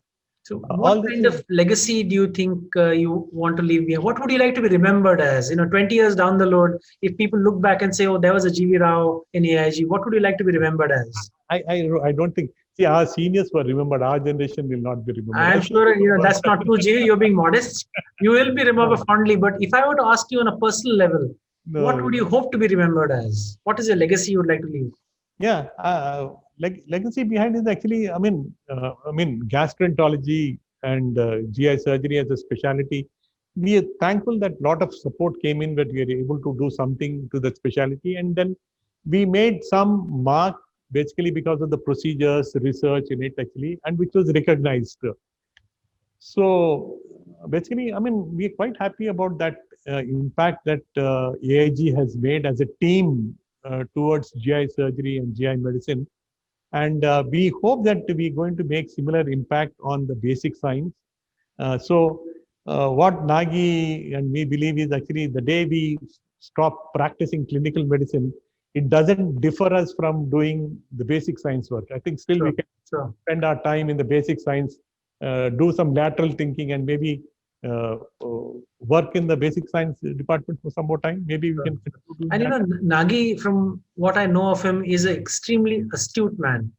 So what kind of legacy do you think you want to leave behind? What would you like to be remembered as? 20 years down the road, if people look back and say, oh, there was a GV Rao in AIG, what would you like to be remembered as? I don't think, see, our seniors were remembered, our generation will not be remembered. I'm sure that's not true, GV, you're being modest. You will be remembered fondly, but if I were to ask you on a personal level, what would you hope to be remembered as? What is your legacy you would like to leave? Yeah, legacy behind is actually, I mean, gastroenterology and GI surgery as a specialty. We are thankful that a lot of support came in, that we are able to do something to that specialty, and then we made some mark basically because of the procedures, research in it actually, and which was recognized. So basically, I mean, we are quite happy about that impact that AIG has made as a team towards GI surgery and GI medicine. And we hope that we're going to make similar impact on the basic science. What Nagi and me believe is actually the day we stop practicing clinical medicine, it doesn't differ us from doing the basic science work. I think still we can spend our time in the basic science, do some lateral thinking, and maybe work in the basic science department for some more time. Maybe we can. And Nagi, from what I know of him, is an extremely astute man.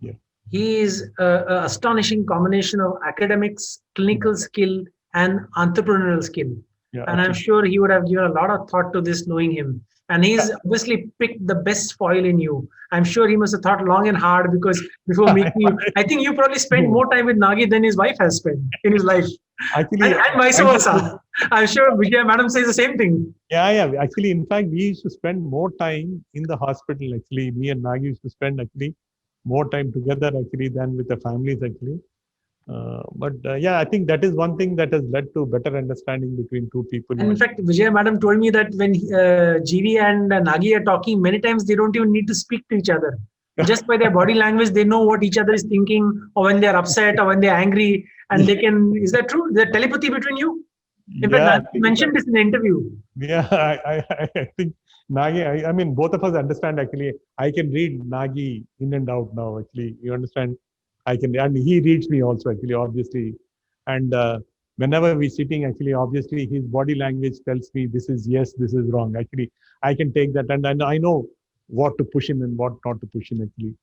Yeah. He is an astonishing combination of academics, clinical skill, and entrepreneurial skill. Yeah, and I'm sure he would have given a lot of thought to this, knowing him. And he's obviously picked the best foil in you. I'm sure he must have thought long and hard, because before meeting you, I think you probably spent more time with Nagi than his wife has spent in his life. Actually, and vice versa. I'm sure Vijaya Madam says the same thing. Yeah. Actually, in fact, we used to spend more time in the hospital. Actually, me and Nagi used to spend actually more time together actually than with the families actually. But yeah, I think that is one thing that has led to better understanding between two people. And in fact, Vijaya madam told me that when GV and Nagi are talking, many times they don't even need to speak to each other. Just by their body language, they know what each other is thinking, or when they are upset, or when they are angry, and they can. Is that true? The telepathy between you? In fact, Yeah, Nagi mentioned this in the interview. yeah, I think Nagi, I mean, both of us understand actually. I can read Nagi in and out now, actually. You understand? I can, and he reads me also, actually, obviously. And whenever we're sitting, actually, obviously, his body language tells me this is yes, this is wrong. Actually, I can take that, and I know what to push in and what not to push in, actually.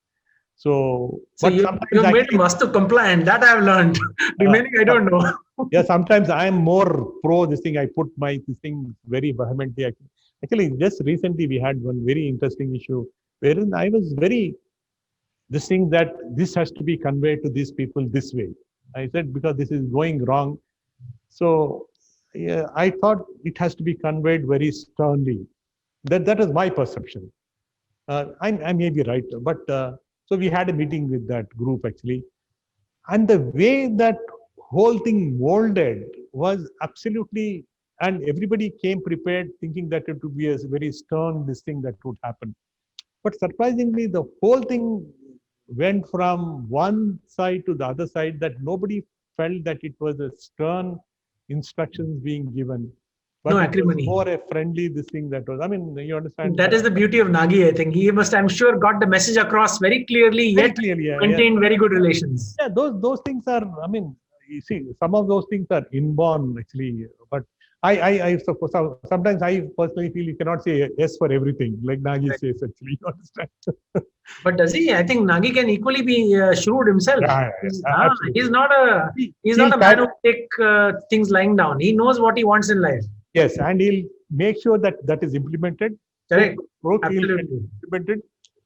So, So but you sometimes made actually, Vastu compliant. That I have learned. Remaining, I don't know. yeah, sometimes I am more pro this thing. I put my this thing very vehemently. Actually, just recently we had one very interesting issue wherein I was very this thing that this has to be conveyed to these people this way. I said because this is going wrong. So yeah, I thought it has to be conveyed very sternly. That is my perception. I may be right, but so we had a meeting with that group actually, and the way that whole thing molded was absolutely, and everybody came prepared thinking that it would be a very stern this thing that would happen. But surprisingly, the whole thing went from one side to the other side, that nobody felt that it was a stern instructions being given, but No it was acrimony. more a friendly this thing that was, I mean, you understand. That is the beauty of Nagi, I think. He must, I'm sure, got the message across very clearly, very yet clearly, yeah, maintained very good relations. yeah, those things are, I mean, you see, some of those things are inborn actually, but I suppose sometimes I personally feel you cannot say yes for everything, like Nagi says actually, you understand? But does he? I think Nagi can equally be shrewd himself. Yeah, absolutely. He's not a He'll man who take things lying down. He knows what he wants in life. yes, and he'll make sure that that is implemented. Correct. He'll get Absolutely. implemented,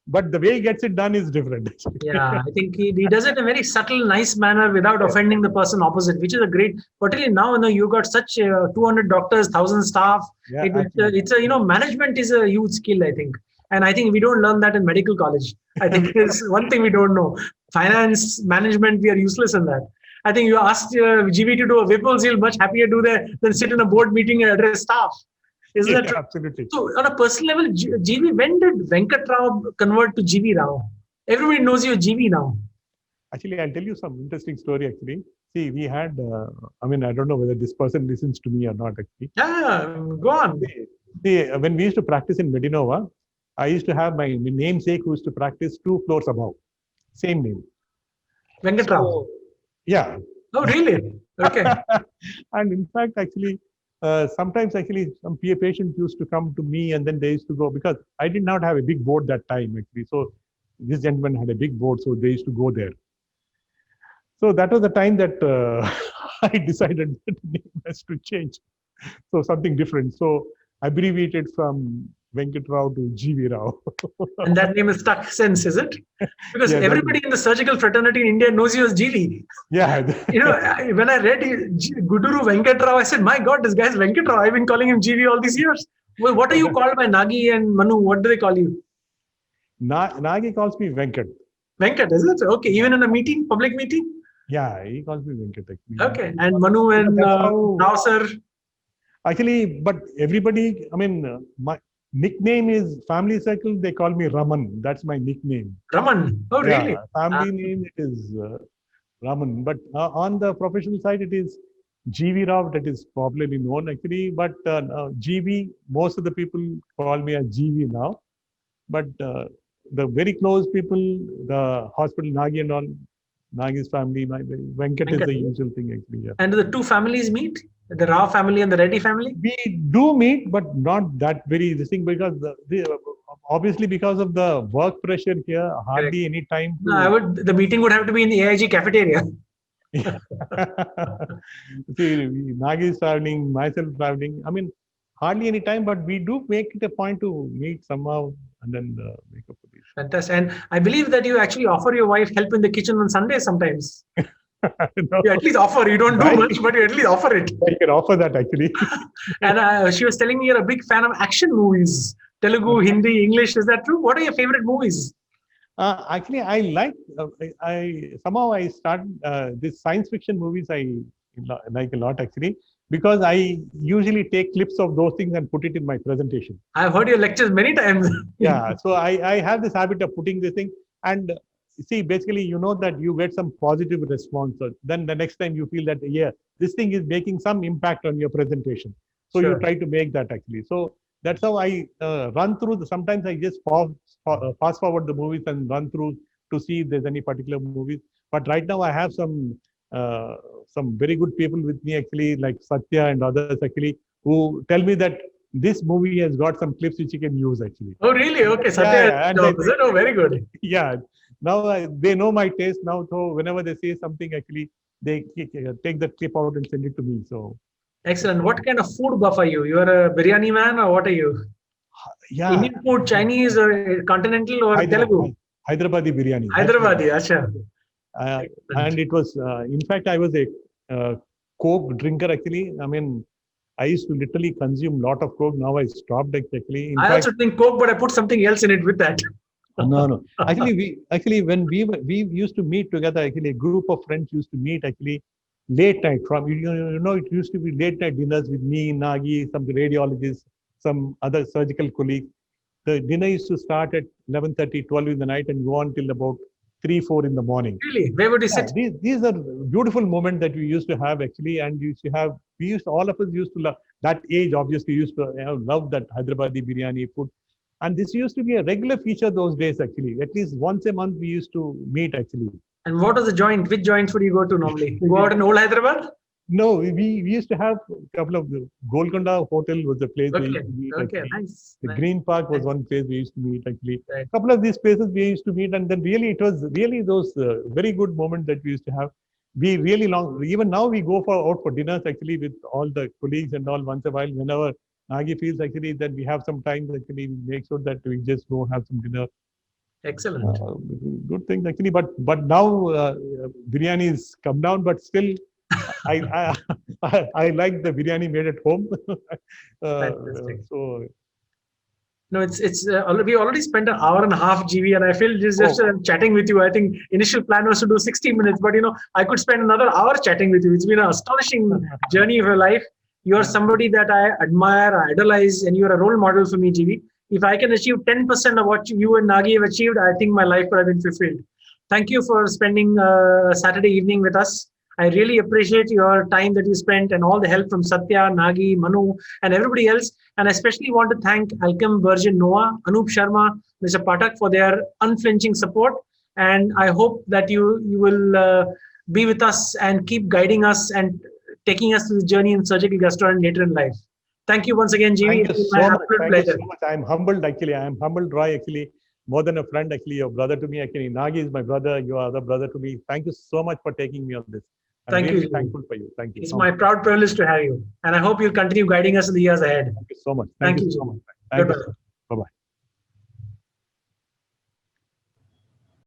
but the way he gets it done is different. Yeah, I think he does it in a very subtle, nice manner without offending the person opposite, which is a great. Particularly now, you got such 200 doctors, 1,000 staff. Yeah, It's a management is a huge skill, I think, and I think we don't learn that in medical college. I think it's one thing we don't know. Finance, management, we are useless in that. I think you asked GV to do a Whipples, he'll much happier do that than sit in a board meeting and address staff. Isn't that true? Absolutely. So, on a personal level, GV, when did Venkat Rao convert to GV Rao? Everybody knows you GV now. Actually, I'll tell you some interesting story. Actually, see, we had. I mean, I don't know whether this person listens to me or not. Actually, Yeah, go on. see, when we used to practice in Medinova, I used to have my namesake who used to practice 2 floors above, same name. Venkat Rao. Yeah. Oh, really? Okay. And in fact, actually, sometimes actually some PA patients used to come to me and then they used to go, because I did not have a big board that time actually. So this gentleman had a big board, so they used to go there. So that was the time that I decided that the name has to change. So something different. So abbreviated from Venkat Rao to GV Rao. And that name is stuck since, is it? Because Yeah, everybody in the surgical fraternity in India knows you as GV. Yeah. When I read Guduru Venkat Rao, I said, my God, this guy's Venkat Rao. I've been calling him GV all these years. Well, what are you called by Nagi and Manu? What do they call you? Nagi calls me Venkat. Venkat, is it? Okay, even in a meeting, public meeting? Yeah, he calls me Venkat actually. Okay, and Manu and Rao sir? Actually, but everybody, I mean, my nickname is family circle, they call me Raman. That's my nickname. Raman. Oh, really? Yeah, family name it is Raman. But on the professional side, it is GV Rao, that is popularly known actually. But GV, most of the people call me as GV now. But the very close people, the hospital, Nagi and all, Nagi's family, my Venkat is the usual thing actually. Yeah. And do the two families meet? The Rao family and the Reddy family? We do meet, but not that very this thing, because obviously because of the work pressure here, hardly any time. No, the meeting would have to be in the AIG cafeteria. See, Nagi is traveling, myself traveling. I mean, hardly any time, but we do make it a point to meet somehow and then make up for this. Fantastic. And I believe that you actually offer your wife help in the kitchen on Sundays sometimes. No. You at least offer. You don't do much, but you at least offer it. I can offer that actually. And she was telling me you're a big fan of action movies. Telugu, Hindi, English. Is that true? What are your favorite movies? Actually, I like. I somehow I start these science fiction movies. Like a lot actually, because I usually take clips of those things and put it in my presentation. I've heard your lectures many times. Yeah, so I have this habit of putting this thing, and see, basically, you know that you get some positive response. So then the next time you feel that, yeah, this thing is making some impact on your presentation. So you Sure. try to make that actually. So that's how I run through. Sometimes I just fast forward the movies and run through to see if there's any particular movies. But right now I have uh, some very good people with me actually, like Satya and others actually, who tell me that this movie has got some clips which you can use actually. Oh, really? Okay, Satya. Yeah, and Is it? Oh, very good. Yeah, now they know my taste now. So whenever they say something, actually, they take that clip out and send it to me. So Excellent. What kind of food buff are you? You are a biryani man, or what are you? yeah, Indian food, Chinese, or continental, or Telugu? Hyderabadi biryani. Hyderabadi, acha. Uh, and it was, in fact, I was a Coke drinker actually. I mean, I used to literally consume a lot of Coke. Now I stopped actually. In I fact, also drink Coke, but I put something else in it with that. no. Actually, when we used to meet together, actually, a group of friends used to meet actually late night. It used to be late night dinners with me, Nagi, some radiologists, some other surgical colleagues. The dinner used to start at 11:30, 12 in the night and go on till about 3, 4 in the morning. Really? Where would you Yeah, sit? these are beautiful moments that we used to have actually, and all of us used to love that age. Obviously, used to love that Hyderabadi biryani food, and this used to be a regular feature those days. Actually, at least once a month we used to meet. Actually, And what was the joint? Which joints would you go to normally? You go out in Old Hyderabad? no, we used to have a couple of Golconda Hotel was the place we Okay. used to meet. Okay. Actually. Nice. The Nice. Green Park was Nice. one place we used to meet actually. Right. A couple of these places we used to meet, and then really it was really those very good moments that we used to have. We really long. Even now we go out for dinners actually with all the colleagues and all once a while. Whenever Nagi feels actually that we have some time, actually we make sure that we just go have some dinner. Excellent. Good things actually, but now biryani is come down, but still. I like the biryani made at home. Fantastic. So No, we already spent an hour and a half, GV, and I feel just chatting with you. I think initial plan was to do 60 minutes, but I could spend another hour chatting with you. It's been an astonishing journey of your life. You're somebody that I admire, I idolize, and you're a role model for me, GV. If I can achieve 10% of what you and Nagi have achieved, I think my life would have been fulfilled. Thank you for spending Saturday evening with us. I really appreciate your time that you spent and all the help from Satya, Nagi, Manu, and everybody else. And I especially want to thank Alchem Virgin Noah, Anup Sharma, Mr. Patak for their unflinching support. And I hope that you will be with us and keep guiding us and taking us through the journey in surgical gastro later in life. Thank you once again, GV. Thank you so much. Thank you so much. I'm humbled actually. I'm humbled, Roy, actually. More than a friend, actually, your brother to me. Actually, Nagi is my brother. You are the brother to me. Thank you so much for taking me on this. I'm really thankful for you. Thank you. It's my proud privilege to have you. And I hope you'll continue guiding us in the years ahead. Thank you so much. Thank you so much. Goodbye.